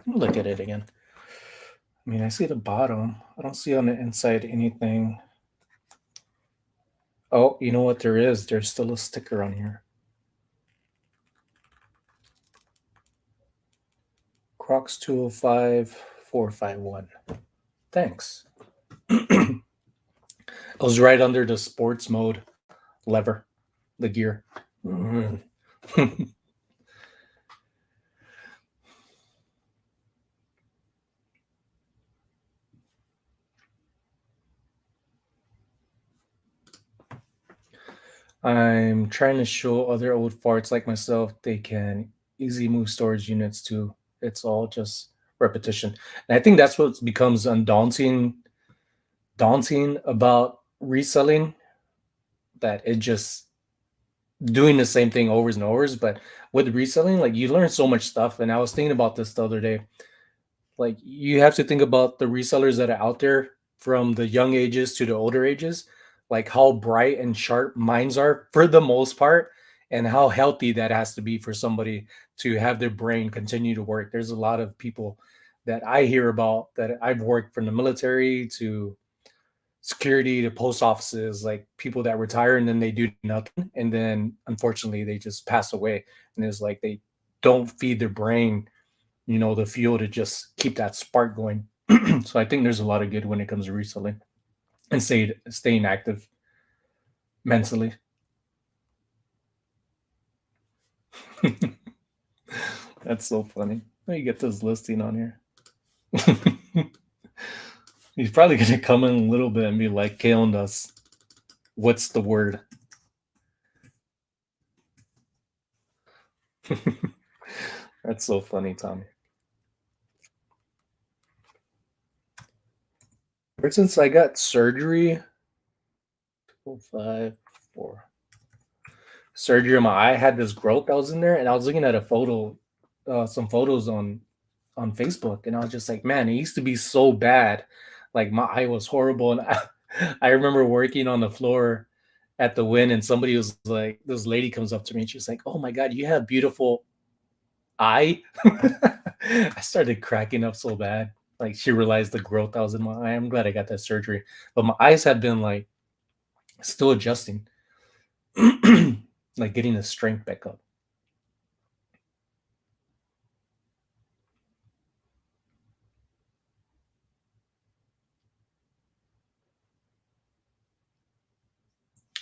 Look at it again. I mean, I see the bottom. I don't see on the inside anything. Oh, you know what there is? There's still a sticker on here. Crocs 205 451. Thanks. It was right under the sports mode lever, the gear. Mhm. I'm trying to show other old farts like myself they can easy move storage units too. It's all just repetition. And I think that's what becomes daunting about reselling, that it just doing the same thing over and over. But with reselling, like you learn so much stuff. And I was thinking about this the other day. Like you have to think about the resellers that are out there from the young ages to the older ages, like how bright and sharp minds are for the most part, and how healthy that has to be for somebody to have their brain continue to work. There's a lot of people that I hear about that I've worked from the military to security to post offices, like people that retire and then they do nothing, and then unfortunately they just pass away, and it's like they don't feed their brain, the fuel to just keep that spark going. So I think there's a lot of good when it comes to reselling and staying active mentally. That's so funny. Let me get this listing on here. He's probably gonna come in a little bit and be like killing us. What's the word? That's so funny, Tommy. Ever since I got surgery, 5 4 surgery on my eye, I had this growth that was in there, and I was looking at some photos on Facebook, and I was just like, man, it used to be so bad. Like my eye was horrible, and I remember working on the floor at the Win, and somebody was like, this lady comes up to me, and she's like, "Oh my god, you have beautiful eye. I started cracking up so bad. Like she realized the growth that was in my eye. I'm glad I got that surgery, but my eyes have been like still adjusting, like getting the strength back up.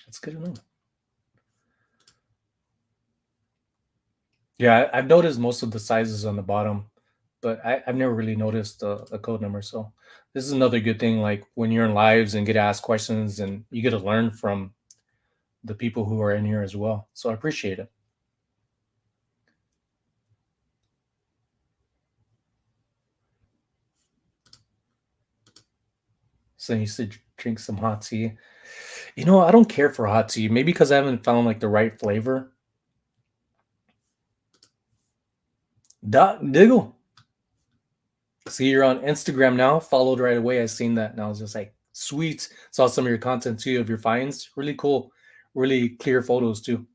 That's good to know. Yeah, I've noticed most of the sizes on the bottom, but I've never really noticed a code number. So this is another good thing. Like when you're in lives and get asked questions, and you get to learn from the people who are in here as well. So I appreciate it. So you should drink some hot tea. You know, I don't care for hot tea. Maybe because I haven't found like the right flavor. Dot Diggle. See, you're on Instagram now. Followed right away. I seen that, and I was just like, sweet. Saw some of your content too of your finds. Really cool. Really clear photos too.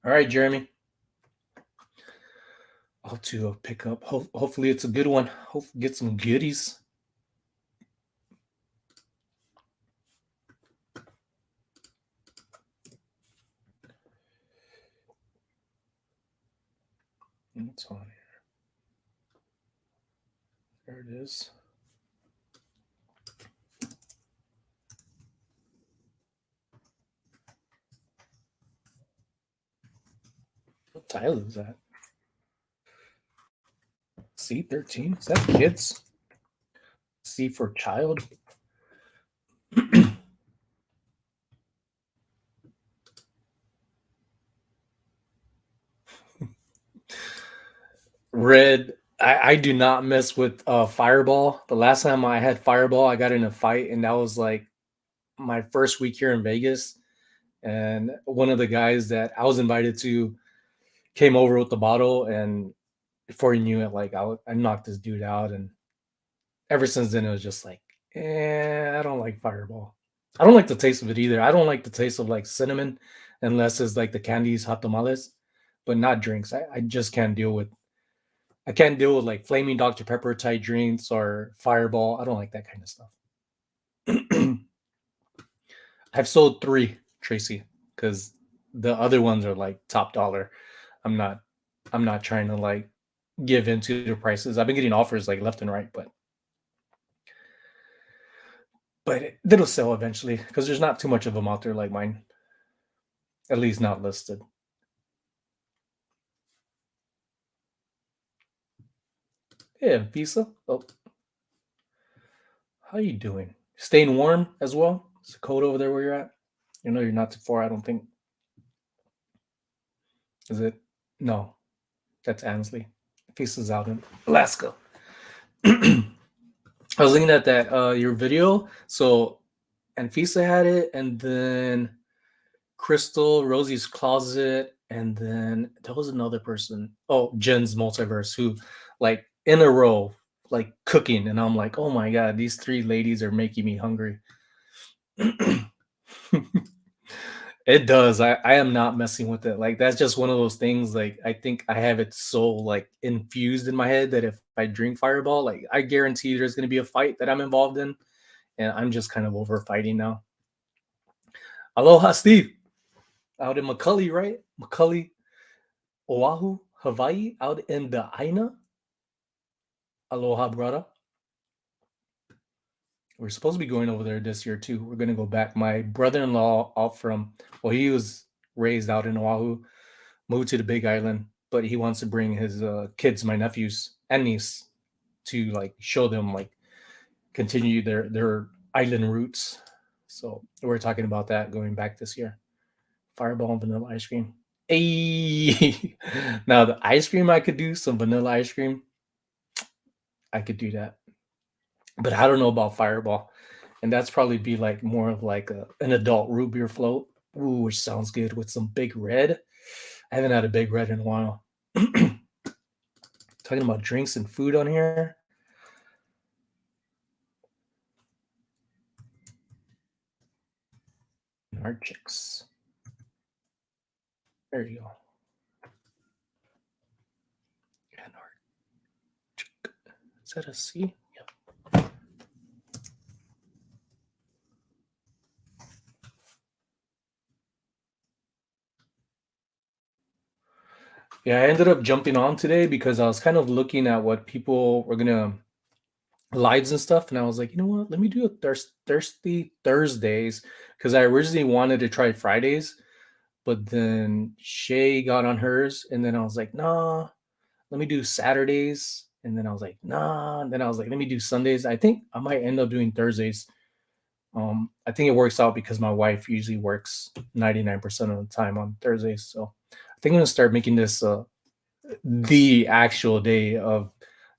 All right, Jeremy. I'll to pick up. Hopefully, it's a good one. Hope get some goodies. What's on here? There it is. What title is that? C13? Is that kids? C for child? Red. I do not mess with Fireball. The last time I had Fireball, I got in a fight, and that was like my first week here in Vegas. And one of the guys that I was invited to came over with the bottle, and before he knew it, like I knocked this dude out. And ever since then, it was just like, I don't like Fireball. I don't like the taste of it either. I don't like the taste of like cinnamon, unless it's like the candies, hot tamales, but not drinks. I just can't deal with. I can't deal with like flaming Dr. Pepper type drinks or Fireball. I don't like that kind of stuff. I've sold three, Tracy, because the other ones are like top dollar. I'm not. I'm not trying to like give into the prices. I've been getting offers like left and right, but it'll sell eventually because there's not too much of them out there like mine. At least not listed. Yeah, Visa. Oh, how you doing? Staying warm as well? It's cold over there where you're at. You know you're not too far. I don't think. Is it? No, that's Ansley. Visa's out in Alaska. I was looking at that your video. So Anfisa had it, and then Crystal, Rosie's Closet, and then there was another person. Oh, Jen's Multiverse, who like in a row, like cooking, and I'm like, oh my god, these three ladies are making me hungry. It does. I am not messing with it. Like that's just one of those things. Like I think I have it so like infused in my head that if I drink Fireball, like I guarantee there's gonna be a fight that I'm involved in, and I'm just kind of over fighting now. Aloha, Steve. Out in McCully, right? McCully, Oahu, Hawaii, out in the Aina. Aloha, brother. We're supposed to be going over there this year too. We're gonna go back. My brother-in-law, out from well, he was raised out in Oahu, moved to the Big Island, but he wants to bring his kids, my nephews and niece, to like show them like continue their island roots. So we're talking about that going back this year. Fireball and vanilla ice cream. Hey, now the ice cream I could do some vanilla ice cream. I could do that, but I don't know about Fireball, and that's probably be like more of like an adult root beer float. Ooh, which sounds good with some Big Red. I haven't had a Big Red in a while. Talking about drinks and food on here. Art chicks. There you go. And art chick. Is that a C? Yeah. Yeah, I ended up jumping on today because I was kind of looking at what people were gonna lives and stuff, and I was like, you know what? Let me do a thirsty Thursdays because I originally wanted to try Fridays, but then Shay got on hers, and then I was like, nah, let me do Saturdays, and then I was like, nah, and then I was like, let me do Sundays. I think I might end up doing Thursdays. I think it works out because my wife usually works 99% of the time on Thursdays, so I think I'm gonna start making this the actual day of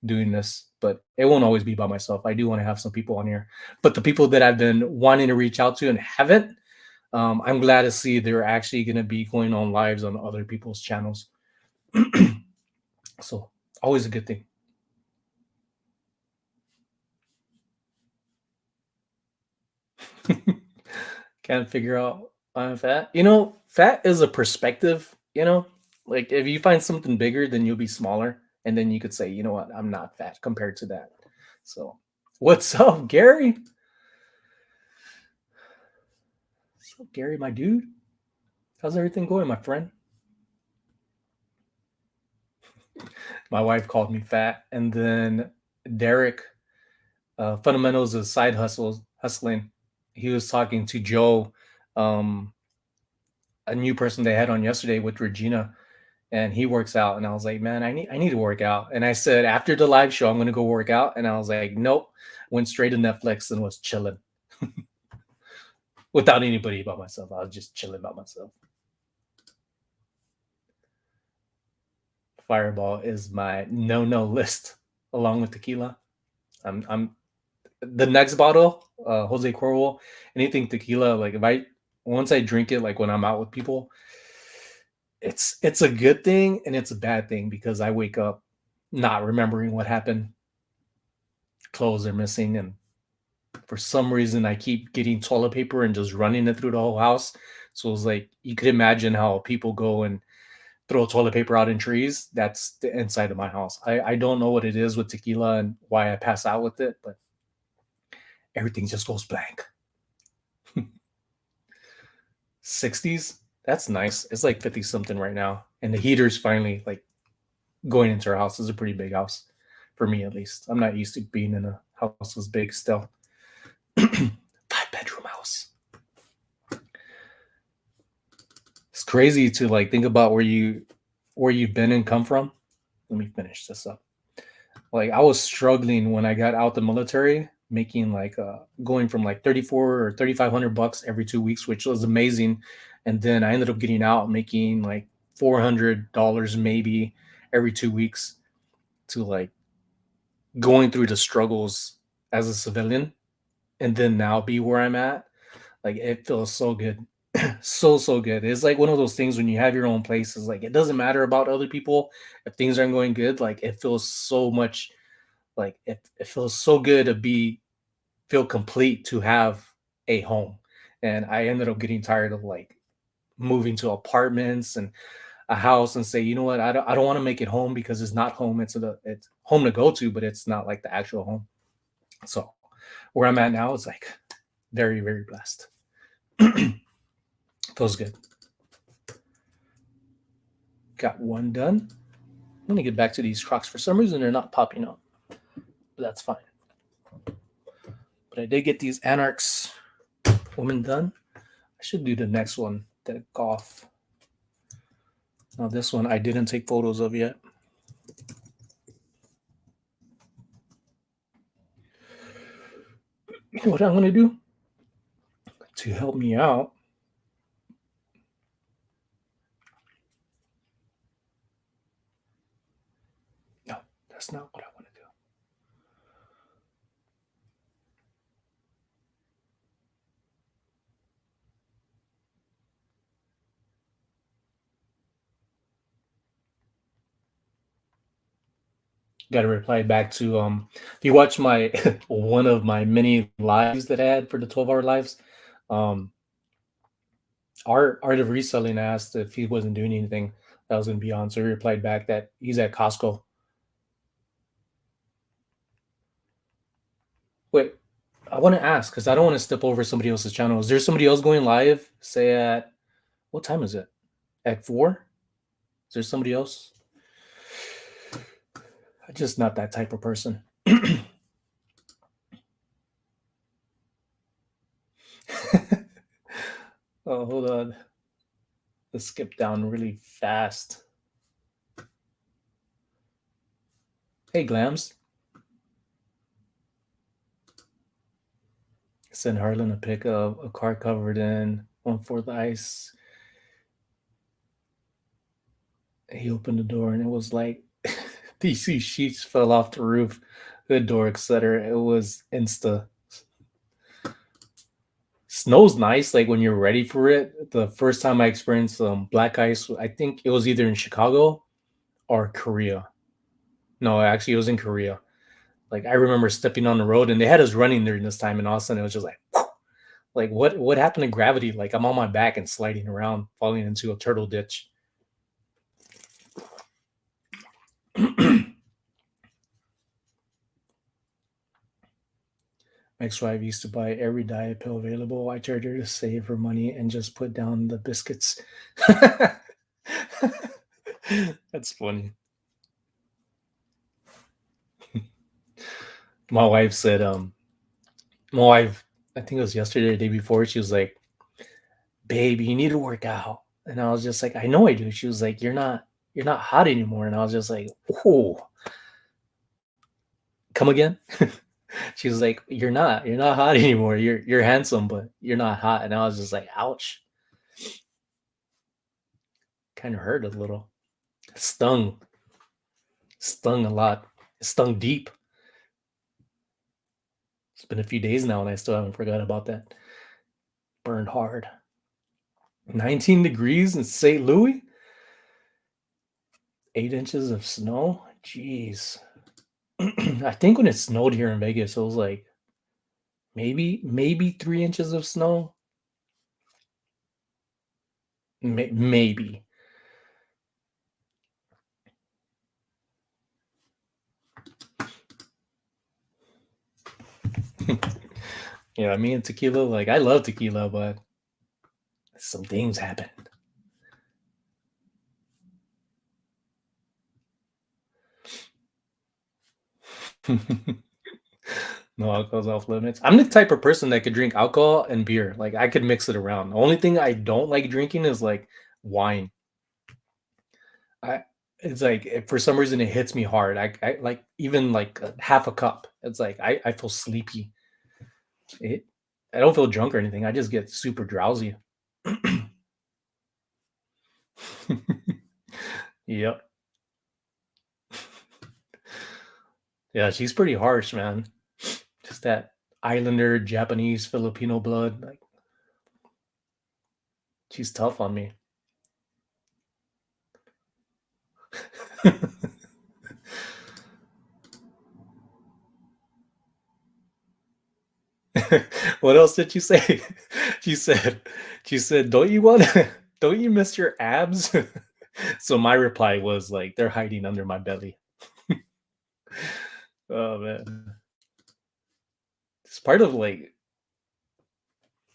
doing this, but it won't always be by myself. I do want to have some people on here, but the people that I've been wanting to reach out to and haven't, I'm glad to see they're actually going to be going on lives on other people's channels. So always a good thing. Can't figure out why I'm fat. Fat is a perspective. Like if you find something bigger, then you'll be smaller, and then you could say, you know what, I'm not fat compared to that. So, what's up, Gary? What's up, Gary, my dude? How's everything going, my friend? My wife called me fat, and then Derek, fundamentals of side hustling. He was talking to Joe, um, a new person they had on yesterday with Regina, and he works out. And I was like, man, I need to work out. And I said after the live show, I'm gonna go work out. And I was like, nope. Went straight to Netflix and was chilling without anybody by myself. I was just chilling by myself. Fireball is my no list along with tequila. I'm the next bottle, Jose Cuervo, anything tequila. Like if I once I drink it, like when I'm out with people, it's a good thing and it's a bad thing because I wake up not remembering what happened. Clothes are missing, and for some reason, I keep getting toilet paper and just running it through the whole house. So it's like you could imagine how people go and throw toilet paper out in trees. That's the inside of my house. I don't know what it is with tequila and why I pass out with it, but everything just goes blank. 60s. That's nice. It's like 50 something right now. And the heater's finally like going into our house. It's a pretty big house for me, at least. I'm not used to being in a house this big still. 5 bedroom house. It's crazy to like think about where you've been and come from. Let me finish this up. Like I was struggling when I got out the military, making like going from like 34 or 3,500 bucks every 2 weeks, which was amazing. And then I ended up getting out making like $400 maybe every 2 weeks to like going through the struggles as a civilian and then now be where I'm at. Like it feels so good. So good. It's like one of those things when you have your own place, is like it doesn't matter about other people if things aren't going good. Like it feels so much like it feels so good to be feel complete to have a home. And I ended up getting tired of like moving to apartments and a house and say, you know what, I don't want to make it home because it's not home. It's home to go to, but it's not like the actual home. So where I'm at now is like very, very blessed. Feels good. Got one done. I'm gonna get back to these Crocs. For some reason, they're not popping up, but that's fine. But I did get these Anarchs woman done. I should do the next one, the golf. Now this one I didn't take photos of yet. You know what I'm gonna do to help me out? No, that's not what I want to do. Got to reply back to if you watch my one of my many lives that I had for the 12-hour lives, um Art of Reselling asked if he wasn't doing anything that was gonna be on, so he replied back that he's at Costco. Wait, I wanna ask because I don't wanna step over somebody else's channel. Is there somebody else going live, say, at what time is it? At 4? Is there somebody else? I'm just not that type of person. Oh, hold on. Let's skip down really fast. Hey, Glams. Send Harlan a pic of a car covered in 1/4 ice. He opened the door and it was like DC sheets fell off the roof, hood door, etc. It was insta. Snow's nice, like when you're ready for it. The first time I experienced black ice, I think it was either in Chicago or Korea. No, actually, it was in Korea. Like I remember stepping on the road and they had us running during this time, and all of a sudden it was just like, like what happened to gravity? Like I'm on my back and sliding around, falling into a turtle ditch. My ex-wife used to buy every diet pill available. I charged her to save her money and just put down the biscuits. That's funny. My wife said, my wife, I think it was yesterday or the day before, she was like, "Babe, you need to work out." And I was just like, "I know I do." She was like, you're not hot anymore." And I was just like, "Oh, come again?" She was like, you're not hot anymore. You're handsome, but you're not hot." And I was just like, ouch, kind of hurt a little. Stung, stung a lot. Stung deep. It's been a few days now and I still haven't forgot about that. Burned hard. 19 degrees in St. Louis? 8 inches of snow? Jeez. I think when it snowed here in Vegas, it was like maybe 3 inches of snow. Maybe. Yeah, me and tequila, like I love tequila, but some things happen. No alcohol's off limits. I'm the type of person that could drink alcohol and beer. Like I could mix it around. The only thing I don't like drinking is like wine. I it's like for some reason it hits me hard. I like even like half a cup. It's like I feel sleepy. It I don't feel drunk or anything. I just get super drowsy. Yep. Yeah, she's pretty harsh, man. Just that Islander, Japanese, Filipino blood. Like she's tough on me. What else did you say? She said, "Don't you want don't you miss your abs?" So my reply was like, "They're hiding under my belly." Oh man. It's part of like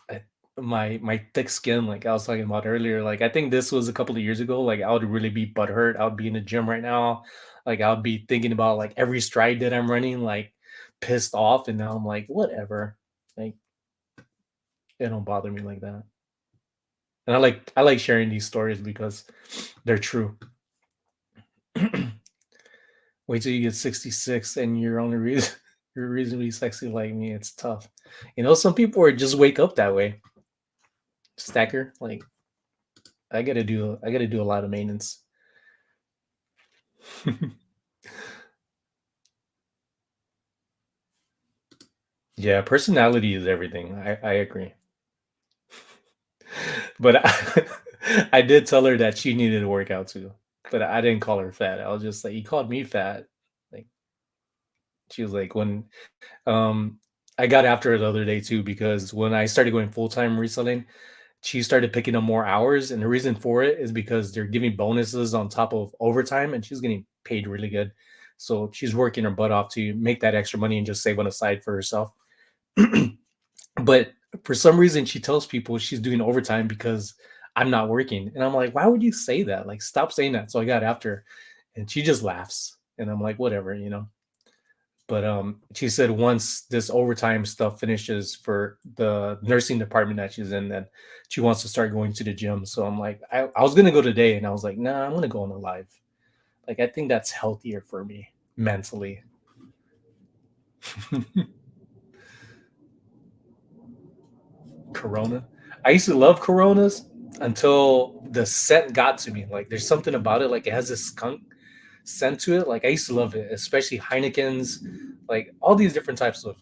I, my thick skin, like I was talking about earlier. Like I think this was a couple of years ago. Like I would really be butthurt. I would be in the gym right now. Like I would be thinking about like every stride that I'm running, like pissed off. And now I'm like, whatever. Like it don't bother me like that. And I like sharing these stories because they're true. Wait till you get 66 and you're only reason you're reasonably sexy like me. It's tough. You know, some people are just wake up that way. Stacker, like I gotta do a lot of maintenance. Yeah, personality is everything. I agree. But I did tell her that she needed to work out too. But I didn't call her fat. I was just like, "You called me fat." Like she was like, when I got after her the other day too because when I started going full time reselling, she started picking up more hours, and the reason for it is because they're giving bonuses on top of overtime, and she's getting paid really good. So she's working her butt off to make that extra money and just save on the side for herself. But for some reason, she tells people she's doing overtime because I'm not working, and I'm like, why would you say that? Like, stop saying that. So I got after her, and she just laughs, and I'm like, whatever, you know. But she said once this overtime stuff finishes for the nursing department that she's in, then she wants to start going to the gym. So I'm like, I was gonna go today, and I was like, nah, I'm gonna go on the live. Like, I think that's healthier for me mentally. Corona. I used to love Coronas until the scent got to me. Like, there's something about it. Like, it has this skunk scent to it. Like, I used to love it, especially Heineken's, like all these different types of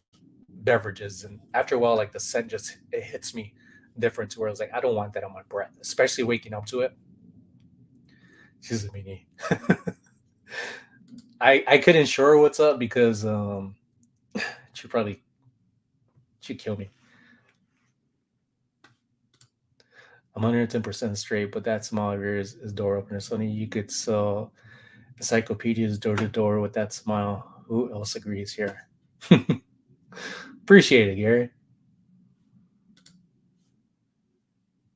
beverages. And after a while, like the scent just it hits me different to where I was like, I don't want that on my breath, especially waking up to it. She's a mini. I couldn't show her what's up because she probably she'd kill me. I'm 110% straight, but that smile of yours is door opener. Sonny, you could sell encyclopedias door to door with that smile. Who else agrees here? Appreciate it, Gary.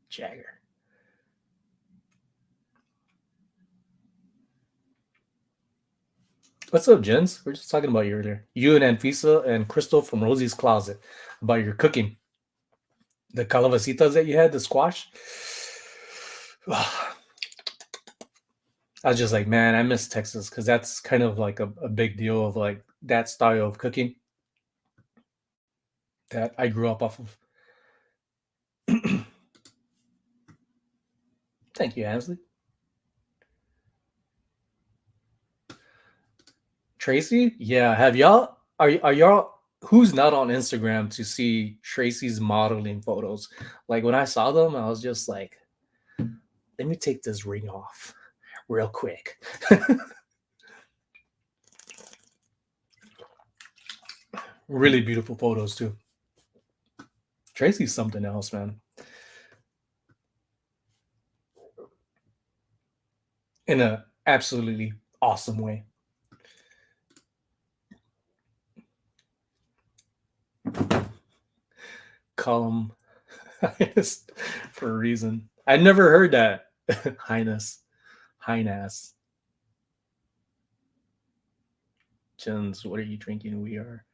Jagger. What's up, Jens? We're just talking about you earlier. You and Anfisa and Crystal from Rosie's Closet about your cooking. The calabasitas that you had, the squash. I was just like, man, I miss Texas because that's kind of like a big deal of like that style of cooking that I grew up off of. Thank you, Ansley. Tracy, yeah, have y'all are y'all who's not on Instagram to see Tracy's modeling photos? Like when I saw them, I was just like, let me take this ring off real quick. Really beautiful photos too. Tracy's something else, man. In a absolutely awesome way. Call him for a reason. I never heard that. Highness. Highness. Jens, what are you drinking? We are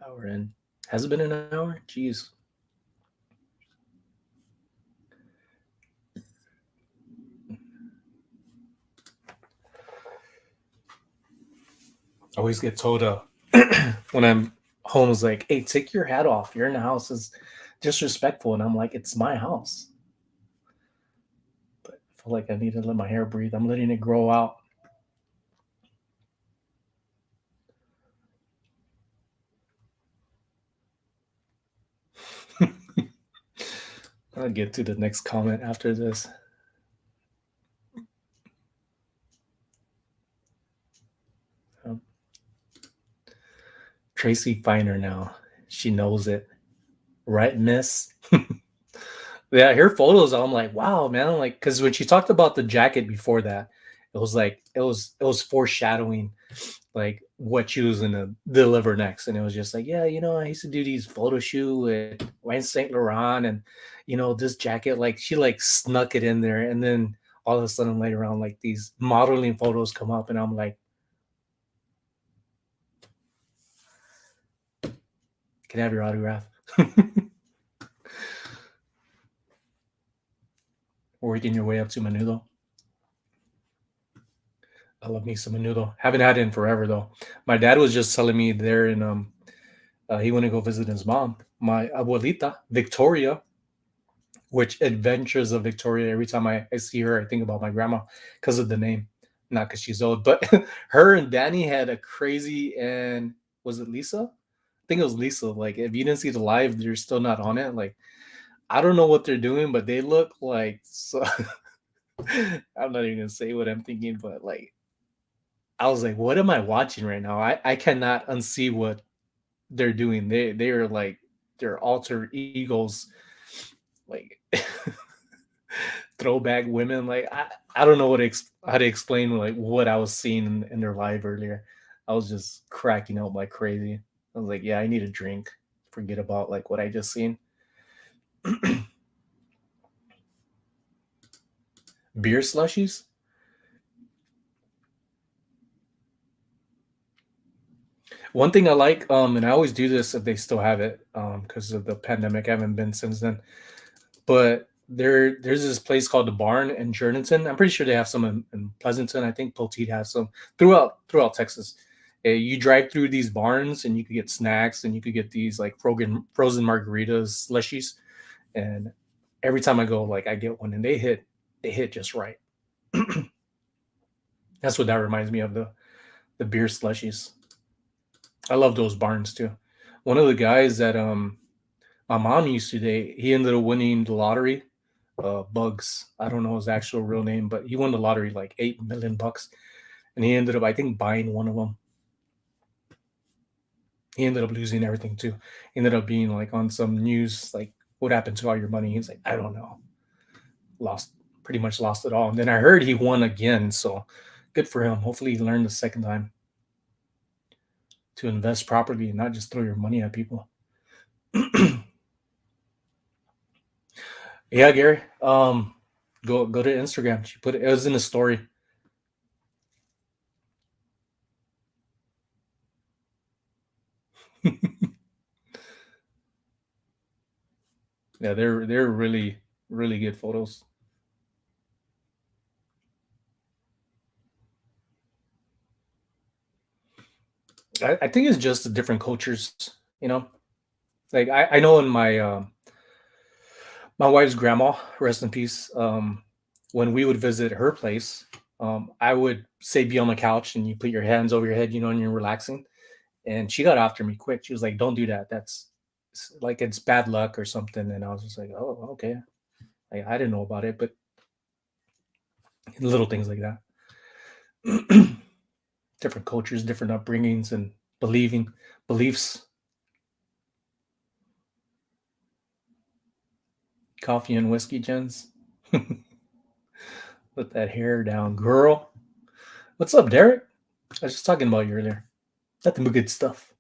hour in. Has it been an hour? Jeez. I always get told when I'm home is like, hey, take your hat off. You're in the house is disrespectful. And I'm like, it's my house. But I feel like I need to let my hair breathe. I'm letting it grow out. I'll get to the next comment after this. Tracy Finer now. She knows it. Right, miss? Yeah, her photos, I'm like, wow, man. I'm like, because when she talked about the jacket before that, it was like it was foreshadowing like what she was gonna deliver next. And it was just like, yeah, I used to do these photo shoot with Wayne St. Laurent and this jacket, like she like snuck it in there, and then all of a sudden later on, like these modeling photos come up, and I'm like, can I have your autograph? Working your way up to Menudo. I love me some Menudo. Haven't had it in forever though. My dad was just telling me there in he went to go visit his mom, my abuelita Victoria, which Adventures of Victoria. Every time I see her, I think about my grandma because of the name, not because she's old. But her and Danny had a crazy, and was it Lisa? I think it was Lisa. Like if you didn't see the live, they're still not on it. Like I don't know what they're doing, but they look like so. I'm not even gonna say what I'm thinking, but like I was like, what am I watching right now? I cannot unsee what they're doing. They are like their alter egos like throwback women. Like I don't know how to explain like what I was seeing in their live earlier. I was just cracking up like crazy. I was like, yeah, I need a drink. Forget about like what I just seen. Beer slushies. One thing I like, and I always do this if they still have it, because of the pandemic. I haven't been since then. But there's this place called the Barn in Jerdenton. I'm pretty sure they have some in Pleasanton. I think Poteet has some throughout Texas. You drive through these barns and you could get snacks and you could get these like frozen margaritas, slushies. And every time I go, like I get one and they hit just right. That's what that reminds me of, the beer slushies. I love those barns too. One of the guys that my mom used to date, he ended up winning the lottery. Bugs. I don't know his actual real name, but he won the lottery like 8 million bucks, and he ended up, I think, buying one of them. He ended up losing everything too. He ended up being like on some news, like what happened to all your money? He's like, I don't know, lost pretty much lost it all. And then I heard he won again, so good for him. Hopefully, he learned the second time to invest properly and not just throw your money at people. Yeah, Gary. Go to Instagram. She put it. It was in the story. Yeah, they're really good photos. I think it's just the different cultures. You know, like I know in my wife's grandma, rest in peace. When we would visit her place, I would say be on the couch and you put your hands over your head, and you're relaxing. And she got after me quick. She was like, "Don't do that. Like it's bad luck or something." And I was just like, "Oh, okay." I didn't know about it, but little things like that. Different cultures, different upbringings, and believing beliefs. Coffee and whiskey, Jens. Let that hair down, girl. What's up, Derek? I was just talking about you earlier. Nothing but good stuff.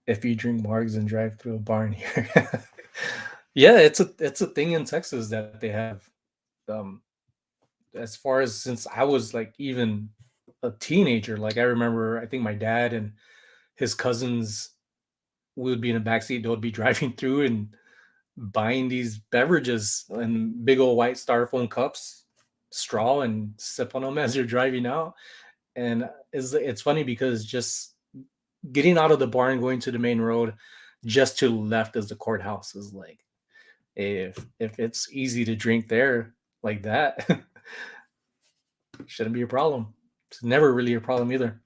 If you drink margs and drive through a barn here. Yeah, it's a thing in Texas that they have. Um, as far as since I was like even a teenager, like I remember, I think my dad and his cousins would be in the backseat. They would be driving through and buying these beverages in big old white styrofoam cups, straw, and sip on them as you're driving out. And it's funny because just getting out of the barn, going to the main road, just to the left is the courthouse. Is like if it's easy to drink there like that, shouldn't be a problem. It's never really a problem either.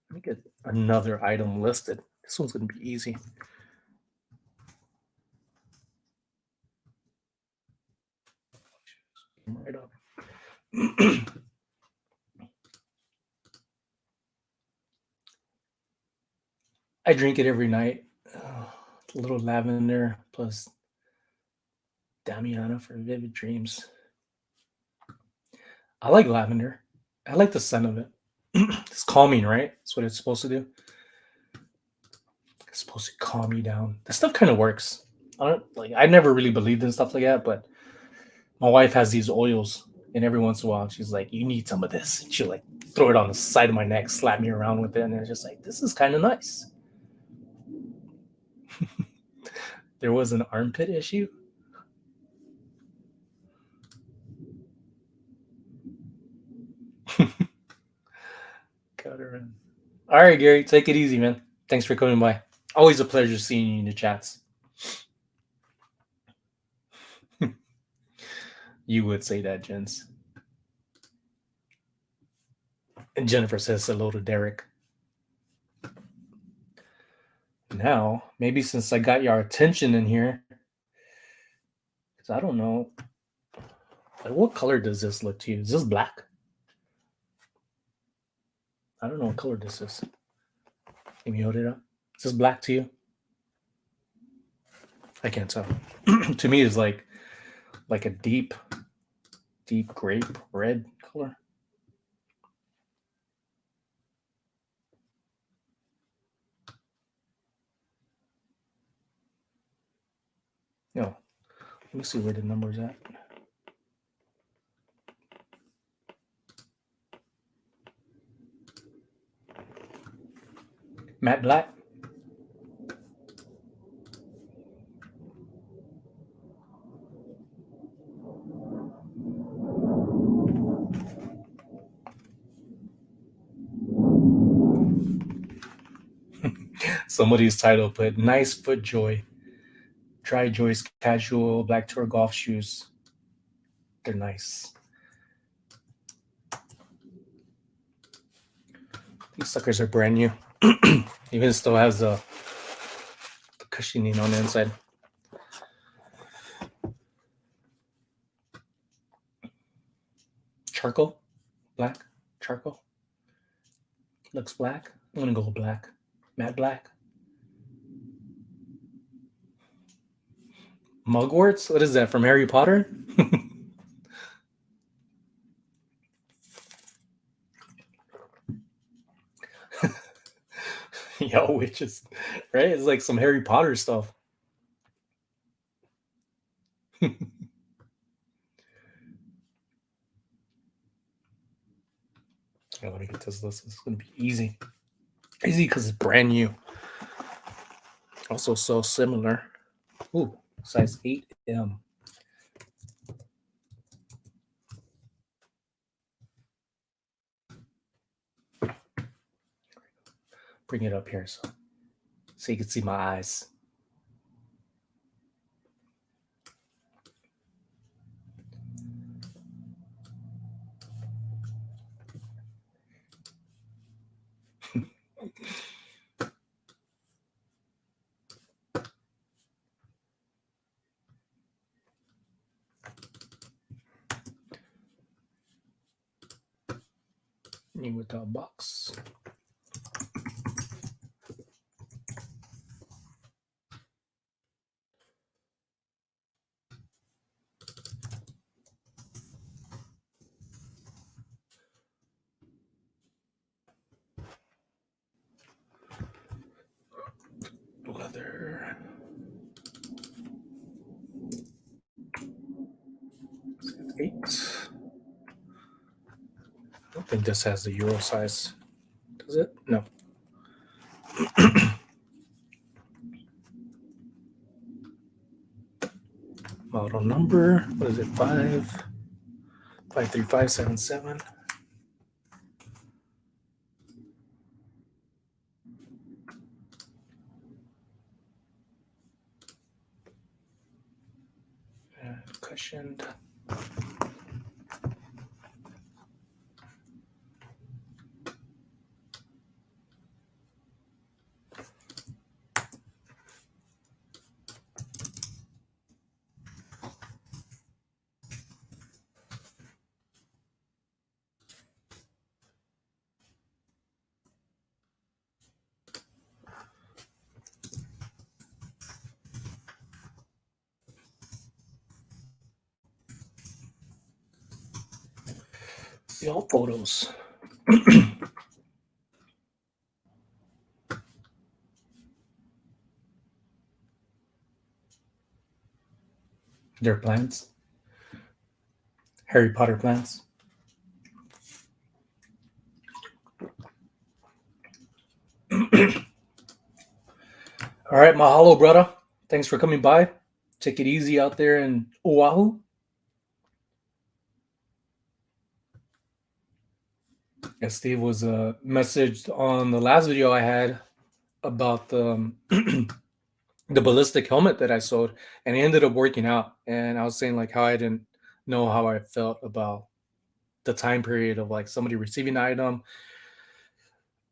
Let me get another item listed. This one's gonna be easy. Right up. I drink it every night. A little lavender plus Damiana for vivid dreams. I like lavender. I like the scent of it. It's calming, right? That's what it's supposed to do. It's supposed to calm you down. That stuff kind of works. I don't like. I never really believed in stuff like that, but my wife has these oils, and every once in a while, she's like, "You need some of this." And she'll like throw it on the side of my neck, slap me around with it, and it's just like, "This is kind of nice." There was an armpit issue. Cut her in. All right, Gary, take it easy, man. Thanks for coming by. Always a pleasure seeing you in the chats. You would say that, Jens. And Jennifer says hello to Derek. Now, maybe since I got your attention in here, because I don't know, Like, what color does this look to you? Is this black? I don't know what color this is. Can you hold it up? Is this black to you? I can't tell. To me, it's like a deep grape red color. No, let me see where the number's at. Matte black. Somebody's title put nice foot joy. Try Joy's casual black tour golf shoes. They're nice. These suckers are brand new. Even still has the cushioning on the inside. Charcoal? Black? Charcoal? Looks black. I'm gonna go black. Matte black. Mugworts? What is that, from Harry Potter? Yo, witches. Right? It's like some Harry Potter stuff. Yeah, let me get this list. It's gonna be easy. Easy because it's brand new. Also so similar. Ooh, size 8M. Bring it up here so you can see my eyes. New with the box. Leather. 8. I don't think this has the Euro size. Does it? No. Model number. What is it? 53577. Cushioned. The all photos. Their plants. Harry Potter plants. All right, mahalo, brother. Thanks for coming by. Take it easy out there in Oahu. As Steve was messaged on the last video I had about the the ballistic helmet that I sold, and it ended up working out. And I was saying like how I didn't know how I felt about the time period of like somebody receiving the item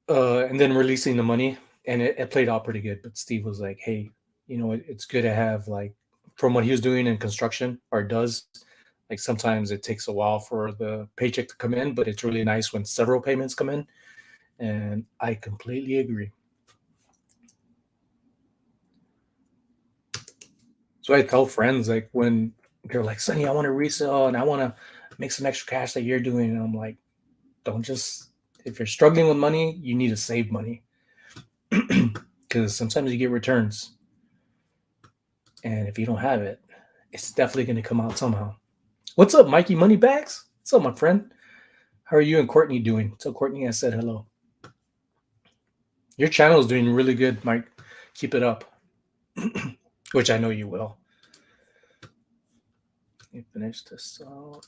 and then releasing the money, and it played out pretty good. But Steve was like, "Hey, it's good to have like from what he was doing in construction or does Like sometimes it takes a while for the paycheck to come in, but it's really nice when several payments come in. And I completely agree. So I tell friends like when they're like, Sonny, I want to resell and I want to make some extra cash that you're doing. And I'm like, don't just, if you're struggling with money, you need to save money because sometimes you get returns. And if you don't have it, it's definitely going to come out somehow. What's up, Mikey Moneybags? What's up, my friend? How are you and Courtney doing? So Courtney, I said hello. Your channel is doing really good, Mike. Keep it up, which I know you will. Let me finish this out.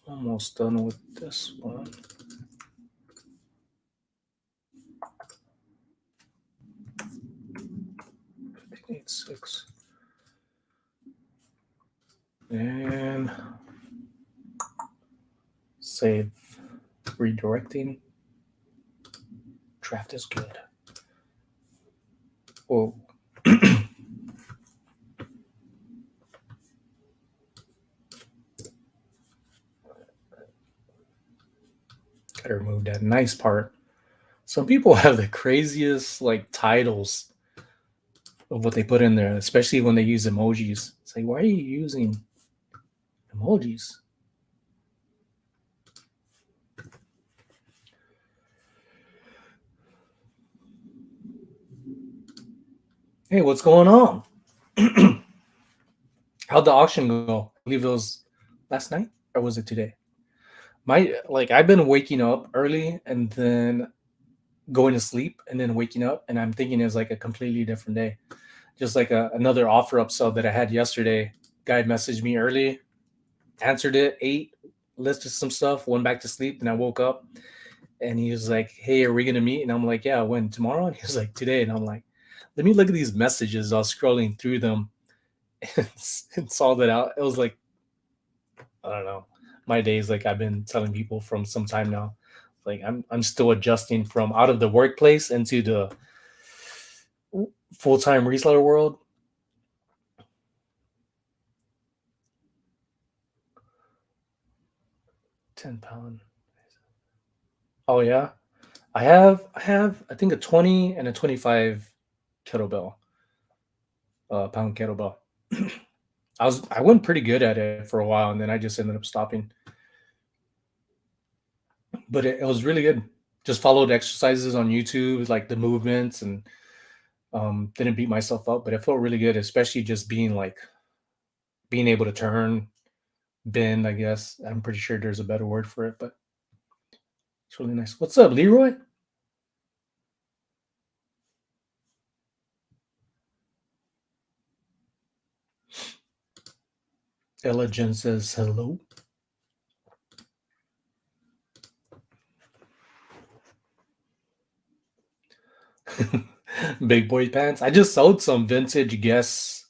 Almost done with this one. 15.86. And save. Redirecting. Draft is good. Oh. Gotta remove that nice part. Some people have the craziest like titles of what they put in there, especially when they use emojis. It's like, why are you using emojis? Hey, what's going on? How'd the auction go? I believe it was last night or was it today? I've been waking up early and then going to sleep and then waking up and I'm thinking it's like a completely different day. Just like another offer upsell that I had yesterday. Guy messaged me early, answered it, ate, listed some stuff, went back to sleep, and I woke up and he was like, "Hey, are we gonna meet?" And I'm like, "Yeah, when? Tomorrow?" And he was like, "Today." And I'm like, "Let me look at these messages." I was scrolling through them and saw that out. It was like, I don't know. My days, like I've been telling people from some time now. Like I'm still adjusting from out of the workplace into the full time reseller world. £10. Oh yeah. I have I think a 20 and a 25 kettlebell, pound kettlebell. I went pretty good at it for a while and then I just ended up stopping. But it was really good. Just followed exercises on YouTube, like the movements and didn't beat myself up, but it felt really good, especially just being able to turn, bend, I guess. I'm pretty sure there's a better word for it, but it's really nice. What's up, Leroy? Ella Jen says hello. Big boy pants. I just sold some vintage Guess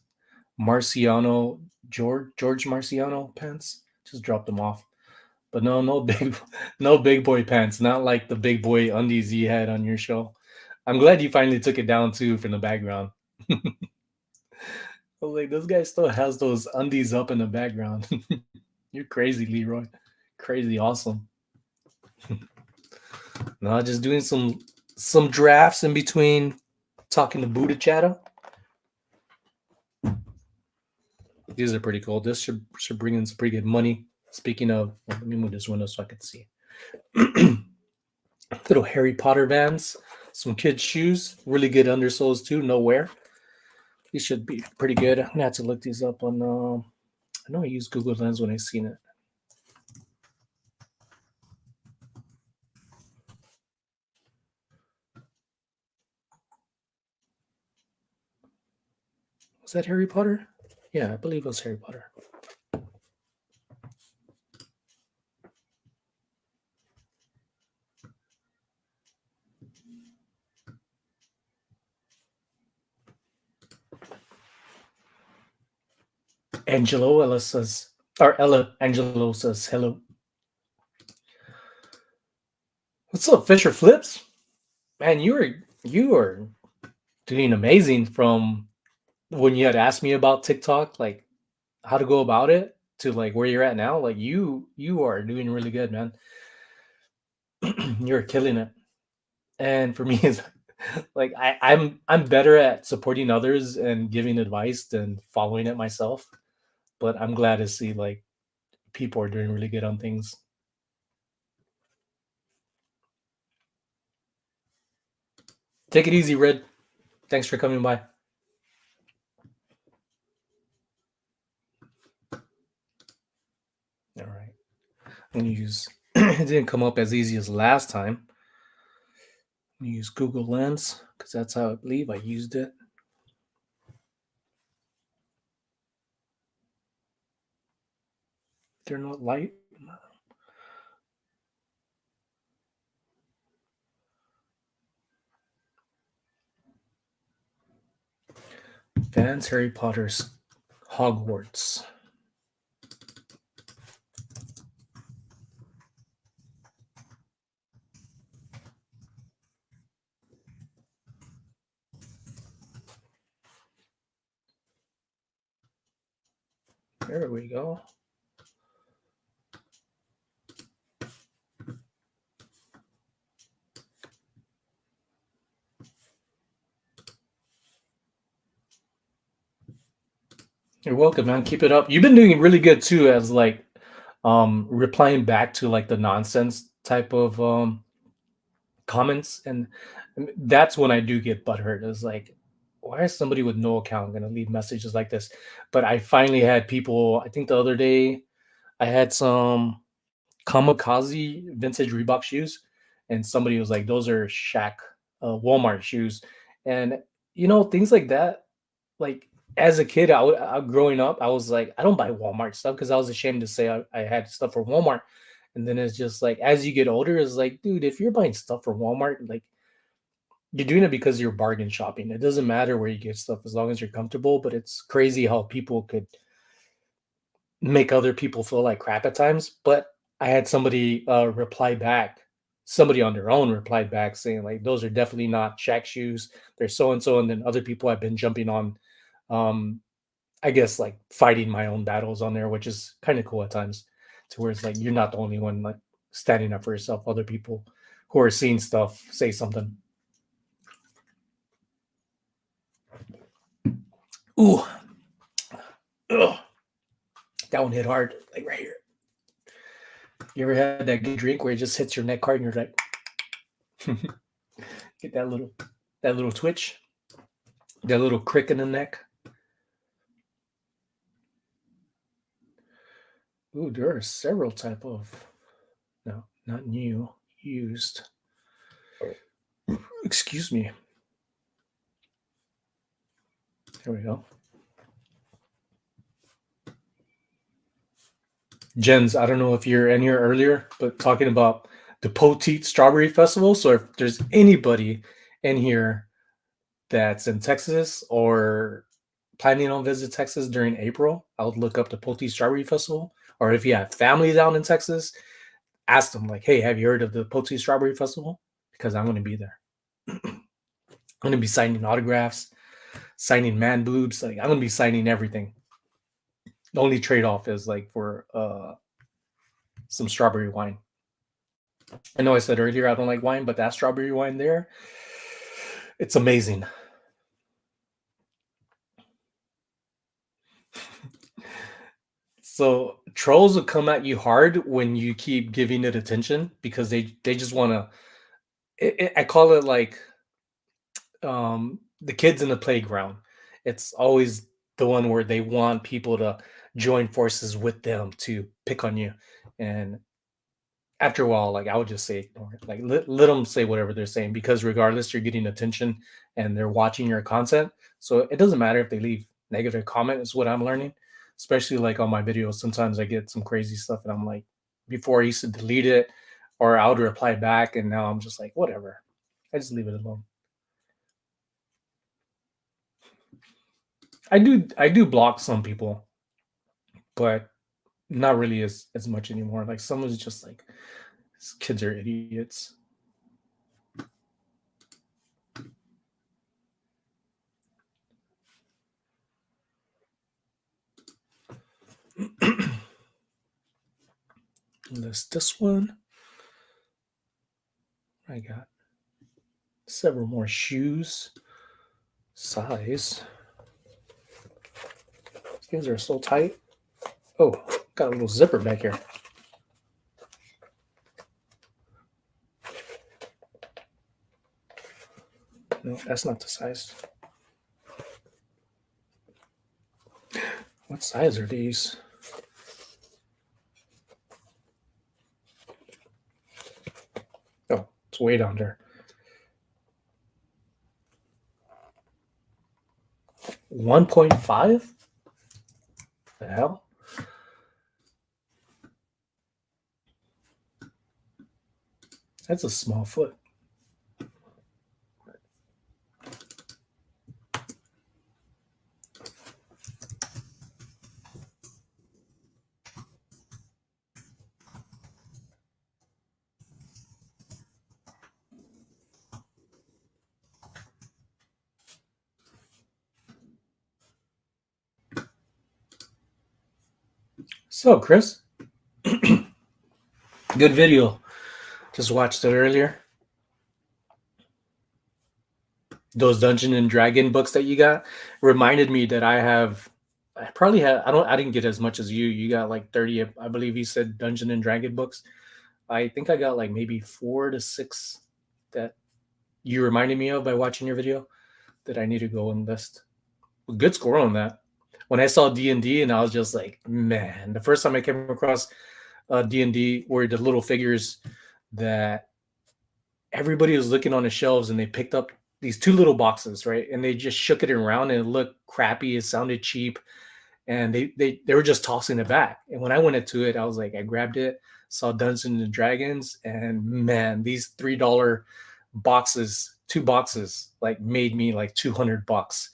Marciano George Marciano pants. Just dropped them off. But no big no big boy pants. Not like the big boy undies you had on your show. I'm glad you finally took it down too from the background. I was like, this guy still has those undies up in the background. You're crazy, Leroy. Crazy awesome. No, just doing some drafts in between talking to Buddha Chatter. These are pretty cool. This should bring in some pretty good money. Speaking of, well, let me move this window so I can see. Little Harry Potter Vans, some kids' shoes, really good undersoles too, no wear. These should be pretty good. I'm gonna have to look these up on. I know I use Google Lens when I seen it. Was that Harry Potter? Yeah, I believe it was Harry Potter. Angelo Ella says, or Ella Angelo says hello. What's up, Fisher Flips? Man, you are doing amazing from when you had asked me about TikTok, like how to go about it to like where you're at now. Like you are doing really good, man. You're killing it. And for me, it's like I'm better at supporting others and giving advice than following it myself. But I'm glad to see like people are doing really good on things. Take it easy, Red. Thanks for coming by. All right. I'm gonna use it didn't come up as easy as last time. I'm gonna use Google Lens because that's how I believe I used it. They're not light. Vans Harry Potter's Hogwarts. There we go. You're welcome, man. Keep it up. You've been doing really good too, as like replying back to like the nonsense type of comments, and that's when I do get butthurt. It's like, why is somebody with no account gonna leave messages like this? But I finally had people. I think the other day I had some kamikaze vintage Reebok shoes, and somebody was like, "Those are Shaq Walmart shoes," and things like that. Like as a kid, growing up, I was like, I don't buy Walmart stuff because I was ashamed to say I had stuff for Walmart. And then it's just like as you get older, it's like, dude, if you're buying stuff for Walmart, like you're doing it because you're bargain shopping. It doesn't matter where you get stuff as long as you're comfortable. But it's crazy how people could make other people feel like crap at times. But I had somebody reply back, somebody on their own replied back saying, like, those are definitely not Shaq shoes. They're so and so. And then other people have been jumping on, um, I guess, like fighting my own battles on there, which is kind of cool at times to where it's like you're not the only one like standing up for yourself. Other people who are seeing stuff say something. Ooh, ugh, that one hit hard, like right here. You ever had that good drink where it just hits your neck hard and you're like, get that little twitch, that little crick in the neck. Ooh, there are several type of no, not new, used. Excuse me. There we go. Jens, I don't know if you're in here earlier, but talking about the Poteet Strawberry Festival. So if there's anybody in here that's in Texas or planning on visit Texas during April, I would look up the Poteet Strawberry Festival. Or if you have family down in Texas, ask them like, "Hey, have you heard of the Poteet Strawberry Festival?" Because I'm going to be there. I'm going to be signing autographs, signing man boobs. Like I'm going to be signing everything. The only trade off is like for some strawberry wine. I know I said earlier I don't like wine, but that strawberry wine there, it's amazing. So trolls will come at you hard when you keep giving it attention because they just want to. I call it like the kids in the playground. It's always the one where they want people to join forces with them to pick on you, and after a while, like I would just say ignore it. Like let them say whatever they're saying because regardless, you're getting attention and they're watching your content. So it doesn't matter if they leave negative comment, is what I'm learning. Especially like on my videos. Sometimes I get some crazy stuff and I'm like, before I used to delete it or I would reply back, and now I'm just like, whatever. I just leave it alone. I do block some people, but not really as much anymore. Like some is just like these kids are idiots. list this one. I got several more shoes. Size. These are so tight. Oh, got a little zipper back here. No, that's not the size. What size are these? Oh, it's way down there. 1.5? The hell? That's a small foot. So, Chris, good video. Just watched it earlier. Those Dungeon and Dragon books that you got reminded me that I didn't get as much as you. You got like 30, I believe you said Dungeon and Dragon books. I think I got like maybe 4 to 6 that you reminded me of by watching your video that I need to go and list. Good score on that. When I saw D&D and I was just like, man, the first time I came across D&D were the little figures that everybody was looking on the shelves and they picked up these 2 little boxes, right? And they just shook it around and it looked crappy. It sounded cheap. And they were just tossing it back. And when I went into it, I was like, I grabbed it, saw Dungeons and Dragons, and man, these $3 boxes, 2 boxes, like made me like $200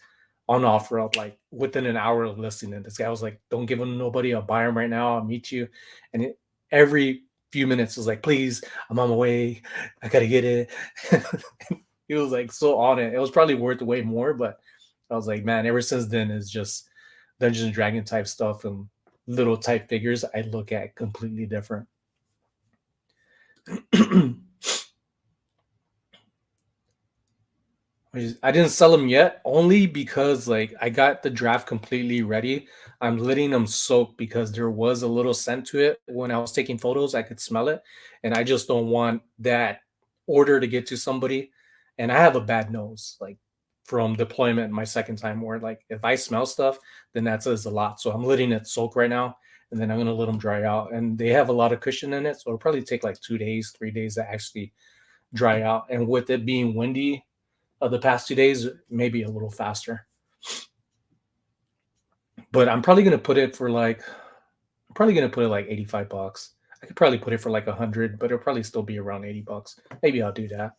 on offer up, like within an hour of listing it. This guy was like, don't give them to nobody, I'll buy them right now, I'll meet you. And every few minutes was like, please, I'm on my way, I gotta get it. He was like so on it. It was probably worth way more, but I was like, man, ever since then it's just Dungeons and Dragon type stuff and little type figures I look at completely different. I didn't sell them yet, only because like I got the draft completely ready. I'm letting them soak because there was a little scent to it when I was taking photos. I could smell it, and I just don't want that order to get to somebody. And I have a bad nose, like from deployment my second time, where like if I smell stuff, then that says a lot. So I'm letting it soak right now, and then I'm gonna let them dry out. And they have a lot of cushion in it, so it'll probably take like 2 days, 3 days to actually dry out. And with it being windy the past 2 days, maybe a little faster. But I'm probably gonna put it for like $85. I could probably put it for like 100, but it'll probably still be around $80. Maybe I'll do that.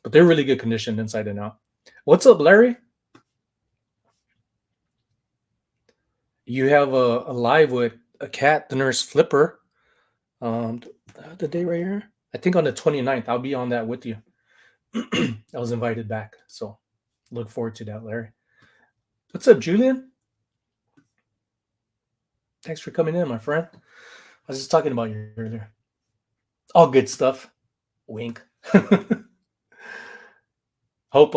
But they're really good condition inside and out. What's up, Larry? You have a live with a cat, the nurse Flipper. The day right here. I think on the 29th. I'll be on that with you. I was invited back, so look forward to that, Larry. What's up, Julian? Thanks for coming in, my friend. I was just talking about you earlier. All good stuff. Wink. Hope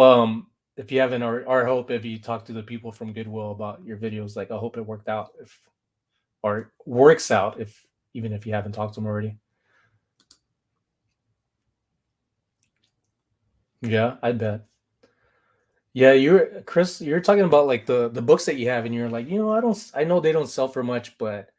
if you haven't, or hope if you talk to the people from Goodwill about your videos, like I hope it worked out, if or works out, if even if you haven't talked to them already. Yeah, I bet. Yeah, Chris, you're talking about like the books that you have, and you're like, I know they don't sell for much, but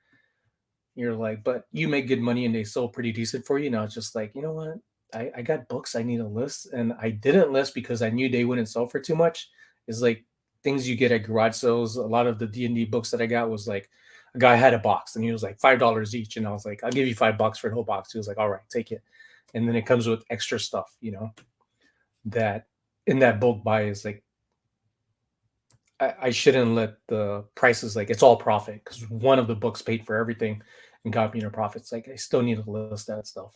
you're like, but you make good money and they sell pretty decent for you. Now it's just like, you know what? I got books I need to list, and I didn't list because I knew they wouldn't sell for too much. It's like things you get at garage sales. A lot of the D&D books that I got was like a guy had a box and he was like $5 each, and I was like, I'll give you $5 for the whole box. He was like, all right, take it. And then it comes with extra stuff, that in that bulk buy is like I shouldn't let the prices, like it's all profit because one of the books paid for everything and got me into profits. Like I still need to list that stuff.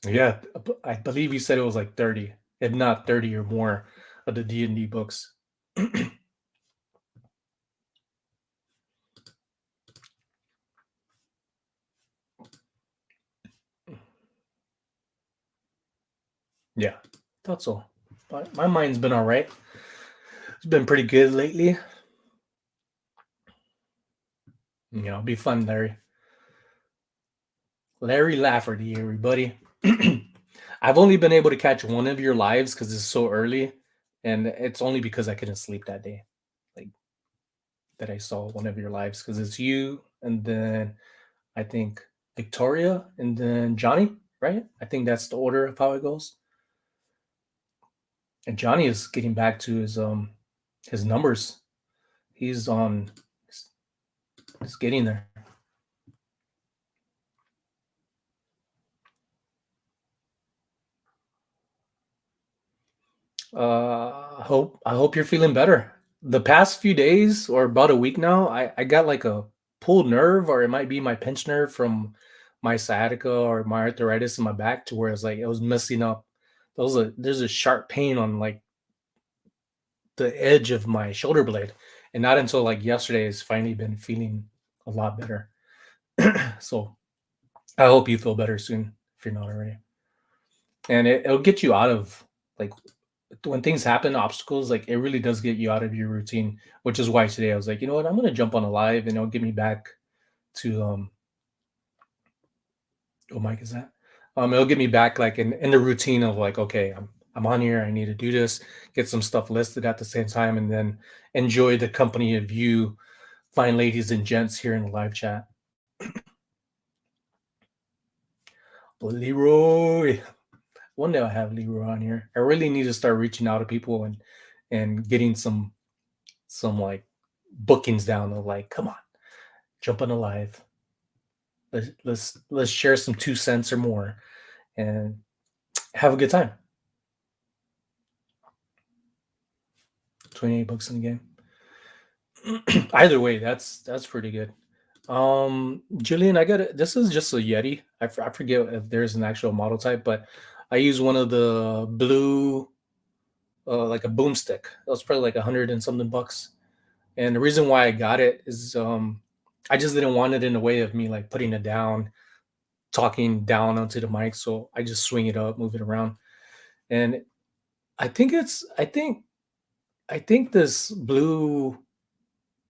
Yeah, I believe you said it was like 30, if not 30 or more, of the D&D books. Yeah, thought so. But my mind's been all right. It's been pretty good lately. It'll be fun, Larry. Larry Lafferty, everybody. I've only been able to catch one of your lives because it's so early, and it's only because I couldn't sleep that day. Like that, I saw one of your lives because it's you, and then I think Victoria, and then Johnny. Right? I think that's the order of how it goes. And Johnny is getting back to his numbers. He's on. He's getting there. I hope you're feeling better. The past few days or about a week now, I got like a pulled nerve, or it might be my pinched nerve from my sciatica or my arthritis in my back, to where it's like it was messing up. There's a sharp pain on like the edge of my shoulder blade, and not until like yesterday has finally been feeling a lot better. So I hope you feel better soon if you're not already, and it'll get you out of like when things happen, obstacles, like it really does get you out of your routine, which is why today I was like, you know what, I'm gonna jump on a live and it'll get me back to oh Mike is that? It'll get me back like in the routine of like, okay, I'm on here, I need to do this, get some stuff listed at the same time, and then enjoy the company of you fine ladies and gents here in the live chat. Leroy. One day I'll have Leroy on here. I really need to start reaching out to people and getting some like bookings down of like, come on, jump on a live. Let's share some 2 cents or more and have a good time. 28 bucks in the game. Either way, that's pretty good. Julian, I got it. This is just a Yeti. I forget if there's an actual model type, but I use one of the blue, like a boomstick. That was probably like 100 and something bucks. And the reason why I got it is I just didn't want it in the way of me like putting it down, talking down onto the mic. So I just swing it up, move it around. And I think it's I think this blue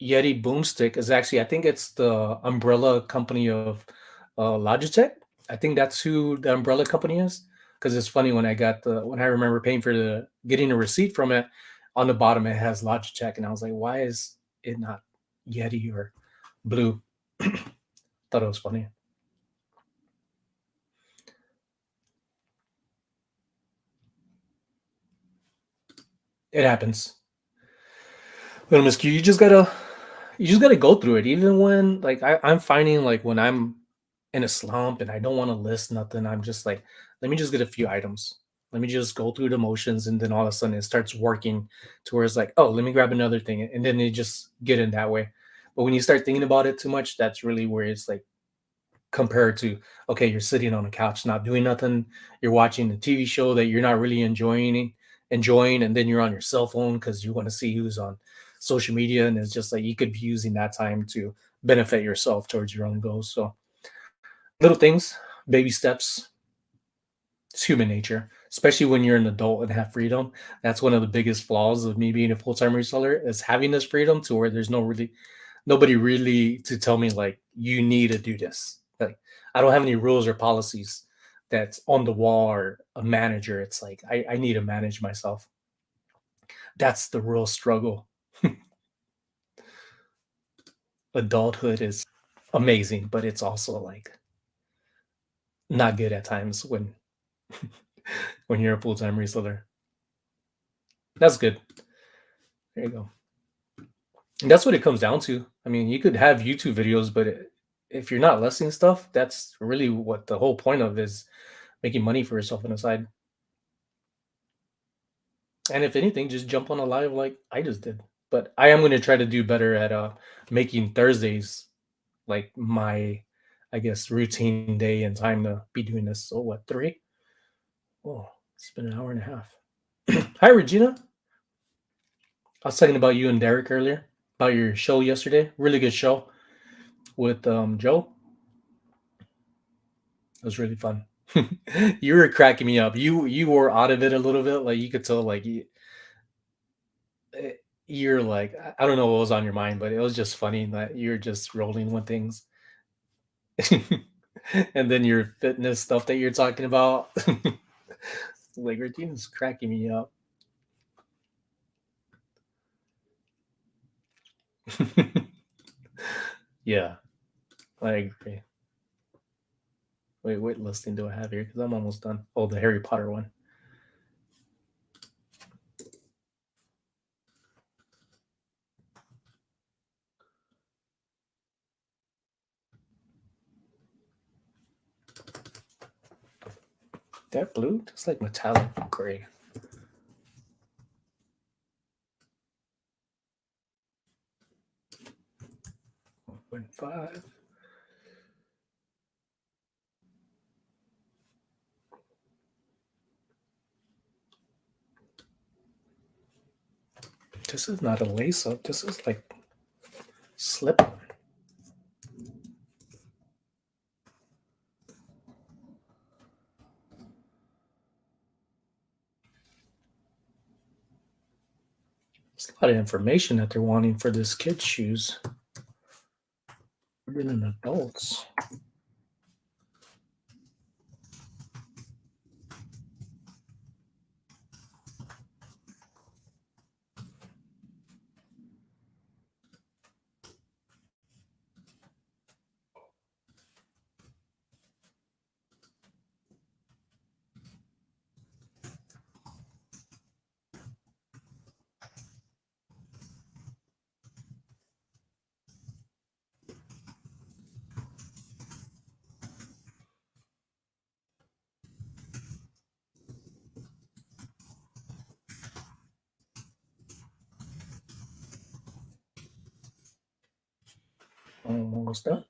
Yeti boomstick is actually, I think it's the umbrella company of Logitech. I think that's who the umbrella company is. Because it's funny when I remember paying for the getting a receipt from it, on the bottom it has Logitech, and I was like, why is it not Yeti or blue? Thought it was funny. It happens. Little Miss Q, you just gotta go through it. Even when like I'm finding like when I'm in a slump and I don't want to list nothing, I'm just like, let me just get a few items. Let me just go through the motions, and then all of a sudden it starts working to where it's like, oh, let me grab another thing, and then you just get in that way. But when you start thinking about it too much, that's really where it's like compared to, okay, you're sitting on a couch not doing nothing, you're watching a TV show that you're not really enjoying, and then you're on your cell phone because you want to see who's on social media, and it's just like you could be using that time to benefit yourself towards your own goals. So little things, baby steps. It's human nature, especially when you're an adult and have freedom. That's one of the biggest flaws of me being a full-time reseller, is having this freedom to where there's nobody really to tell me like you need to do this. Like I don't have any rules or policies that's on the wall or a manager. It's like I need to manage myself. That's the real struggle. Adulthood is amazing, but it's also like not good at times when you're a full-time reseller. That's good. There you go. And that's what it comes down to. I mean, you could have YouTube videos, but if you're not listing stuff, that's really what the whole point of is, making money for yourself on the side. And if anything, just jump on a live like I just did. But I am going to try to do better at making Thursdays like my, I guess, routine day and time to be doing this. So what, 3? Oh, it's been an hour and a half. Hi, Regina. I was talking about you and Derek earlier about your show yesterday. Really good show with Joe. It was really fun. You were cracking me up. You were out of it a little bit, like, you could tell, like, eh, you're like, I don't know what was on your mind, but it was just funny that you're just rolling with things. And then your fitness stuff that you're talking about. Like, Regina's cracking me up. Yeah, I agree. Wait, what listing do I have here? Because I'm almost done. Oh, the Harry Potter one. That blue? Just like metallic gray. 1.5. This is not a lace up. This is like slip on. It's a lot of information that they're wanting for this kid's shoes. We're doing adults. Almost done.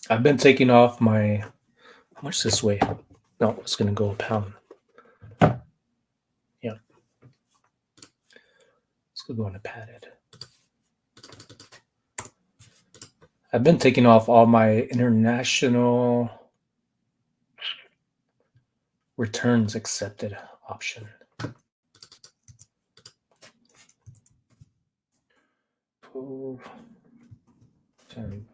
I've been taking off my. How much this weigh? No, it's gonna go a pound. Yeah, let's go on a padded. I've been taking off all my international returns accepted option. Oh, 10.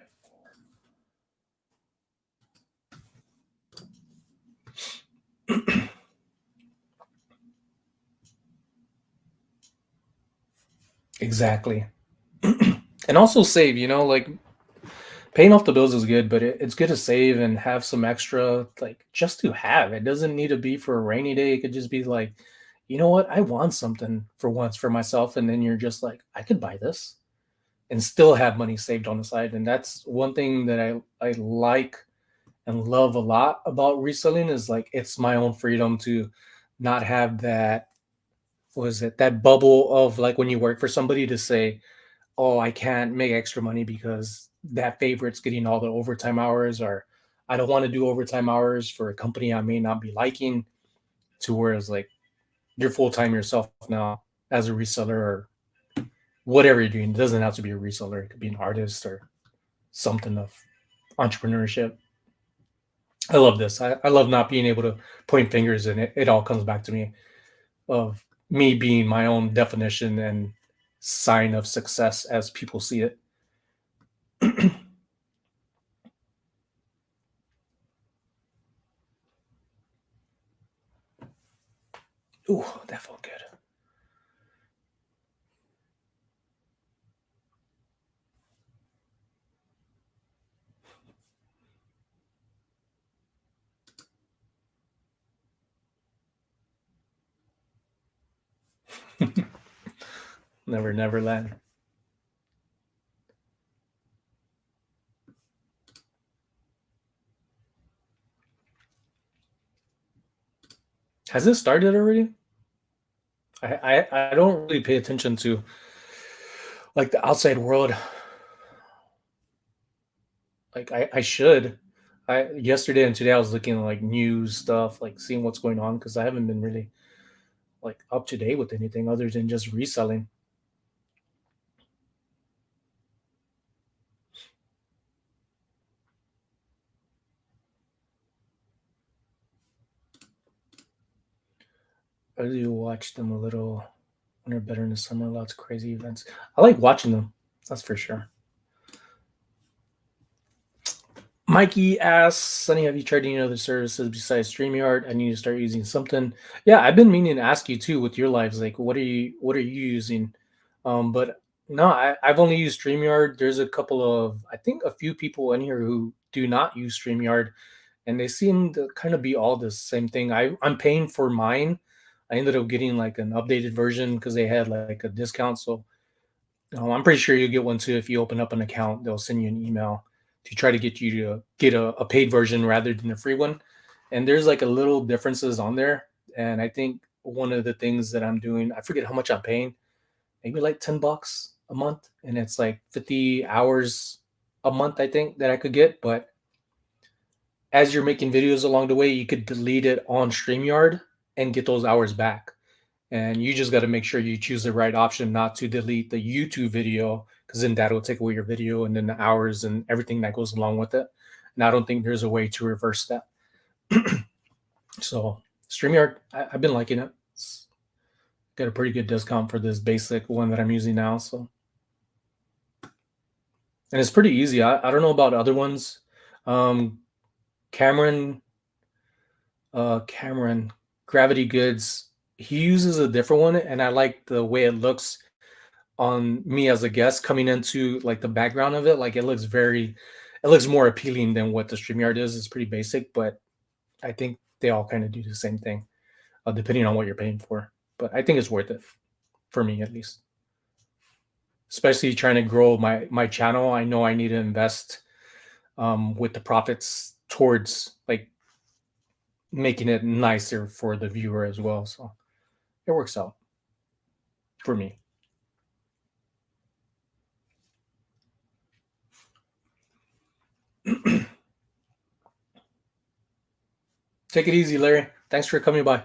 Exactly. And also save, like paying off the bills is good, but it's good to save and have some extra, like just to have. It doesn't need to be for a rainy day. It could just be like, you know what? I want something for once for myself. And then you're just like, I could buy this and still have money saved on the side. And that's one thing that I like and love a lot about reselling is like it's my own freedom to not have that was it that bubble of like when you work for somebody to say, oh, I can't make extra money because that favorite's getting all the overtime hours, or I don't want to do overtime hours for a company I may not be liking. To whereas like you're full time yourself now as a reseller or whatever you're doing. It doesn't have to be a reseller. It could be an artist or something of entrepreneurship. I love this. I love not being able to point fingers and it all comes back to me of me being my own definition and sign of success as people see it. Ooh, that felt good. Never, never land. Has it started already? I don't really pay attention to like the outside world. Like I should. I yesterday and today I was looking at like news stuff, like seeing what's going on because I haven't been really like up to date with anything other than just reselling. I do watch them a little when they're better in the summer. Lots of crazy events. I like watching them. That's for sure. Mikey asks, Sonny, have you tried any other services besides StreamYard? I need to start using something. Yeah, I've been meaning to ask you too with your lives. Like, what are you using? But no, I've only used StreamYard. There's a couple of, I think a few people in here who do not use StreamYard, and they seem to kind of be all the same thing. I'm paying for mine. I ended up getting like an updated version because they had like a discount. So I'm pretty sure you'll get one too if you open up an account. They'll send you an email to try to get you to get a paid version rather than a free one. And there's like a little differences on there. And I think one of the things that I'm doing, I forget how much I'm paying, maybe like $10 a month, and it's like 50 hours a month. I think that I could get, but as you're making videos along the way, you could delete it on StreamYard and get those hours back. And you just got to make sure you choose the right option not to delete the YouTube video because then that will take away your video and then the hours and everything that goes along with it. And I don't think there's a way to reverse that. So StreamYard, I've been liking it. It's got a pretty good discount for this basic one that I'm using now. So and it's pretty easy. I don't know about other ones. Um, Cameron Cameron Gravity Goods, he uses a different one, and I like the way it looks on me as a guest coming into like the background of it. Like it looks more appealing than what the StreamYard is. It's pretty basic, but I think they all kind of do the same thing, depending on what you're paying for. But I think it's worth it for me at least. Especially trying to grow my channel. I know I need to invest with the profits towards like making it nicer for the viewer as well. So it works out for me. Take it easy, Larry. Thanks for coming by.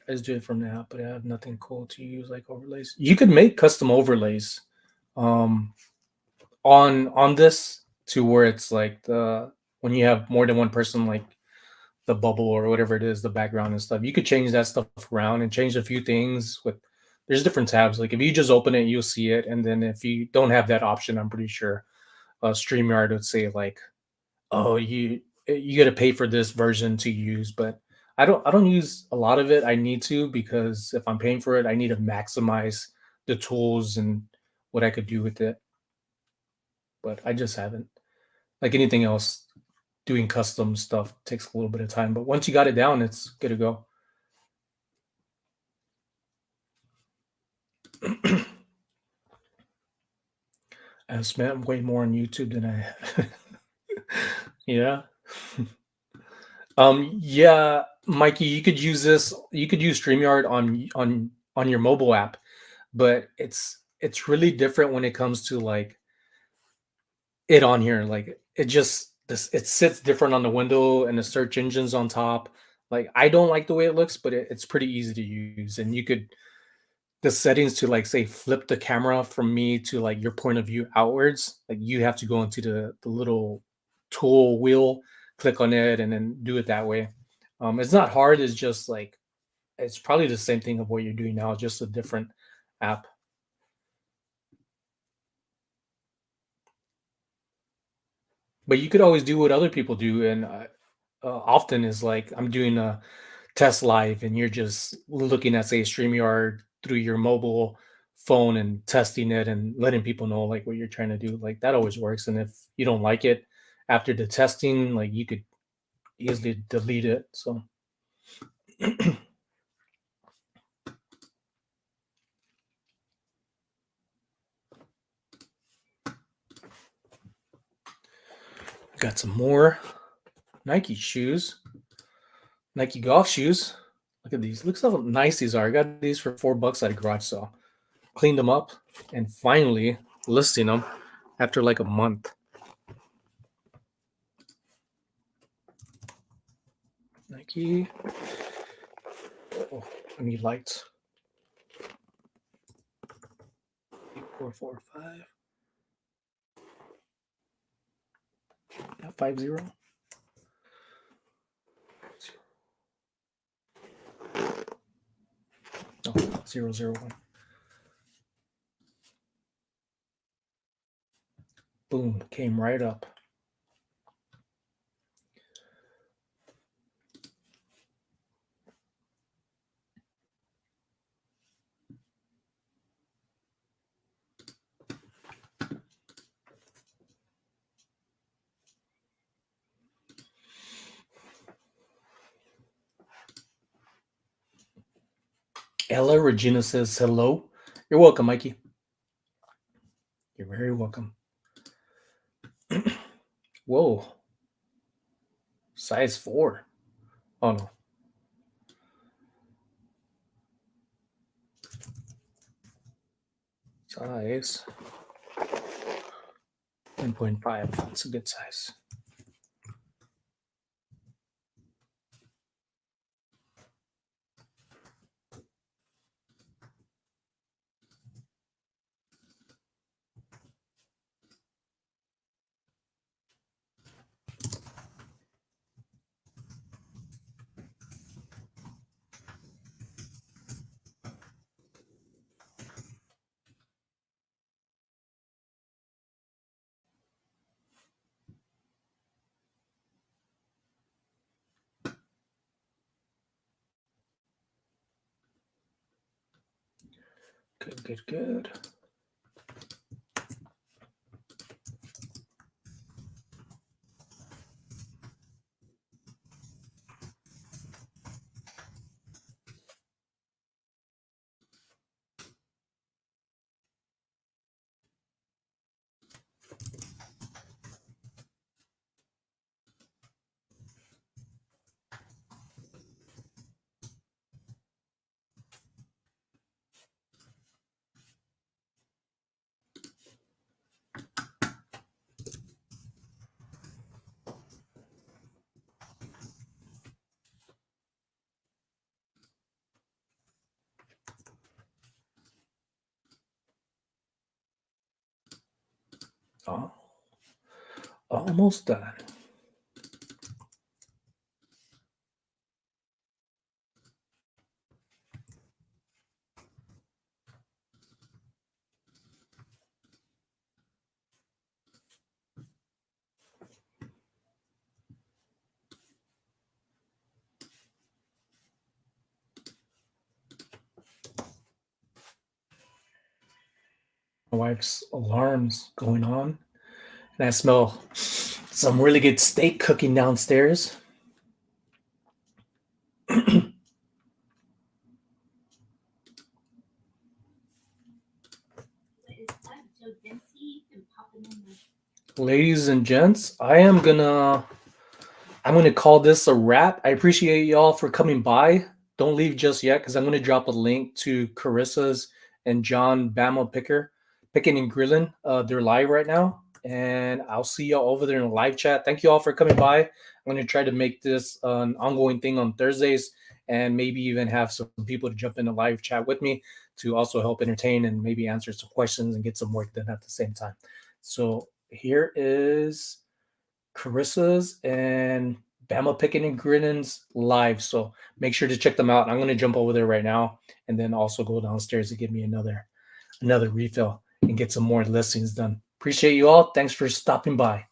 I just do it from the app, but I have nothing cool to use like overlays. You could make custom overlays um, on this to where it's like the when you have more than one person, like the bubble or whatever it is, the background and stuff. You could change that stuff around and change a few things with. There's different tabs. Like if you just open it, you'll see it, and then if you don't have that option, I'm pretty sure Streamyard would say like, "Oh, you got to pay for this version to use," but I don't use a lot of it. I need to because if I'm paying for it, I need to maximize the tools and what I could do with it. But I just haven't. Like anything else, doing custom stuff takes a little bit of time. But once you got it down, it's good to go. I spent way more on YouTube than I. Yeah. Yeah, Mikey, you could use this. You could use StreamYard on your mobile app, but it's really different when it comes to like it on here. Like it just this it sits different on the window and the search engines on top. Like I don't like the way it looks, but it's pretty easy to use. And you could the settings to like say flip the camera from me to like your point of view outwards. Like you have to go into the little tool wheel, click on it, and then do it that way. It's not hard. It's just like it's probably the same thing of what you're doing now, just a different app. But you could always do what other people do, and often is like I'm doing a test live, and you're just looking at say Streamyard through your mobile phone and testing it and letting people know like what you're trying to do. Like that always works. And if you don't like it after the testing, like you could easily delete it. So got some more Nike shoes, Nike golf shoes. Look at these. Look how nice these are. I got these for $4 at a garage sale. Cleaned them up and finally listing them after like a month. Nike. Oh, I need lights. 8445. Yeah, 50. 001. Boom, came right up. Ella Regina says hello. You're welcome, Mikey. You're very welcome. Whoa. Size 4. Oh no. Size 10.5. That's a good size. Good, good, good. Oh, almost done. My wife's alarms going on, and I smell some really good steak cooking downstairs. Ladies and gents, I'm gonna call this a wrap. I appreciate y'all for coming by. Don't leave just yet because I'm gonna drop a link to Carissa's and John Bama Picker, Picking and Grilling. They're live right now, and I'll see y'all over there in the live chat. Thank you all for coming by. I'm gonna try to make this an ongoing thing on Thursdays, and maybe even have some people to jump in the live chat with me to also help entertain and maybe answer some questions and get some work done at the same time. So here is Carissa's and Bama Picking and Grinning's live. So make sure to check them out. I'm going to jump over there right now and then also go downstairs to get me another refill and get some more listings done. Appreciate you all. Thanks for stopping by.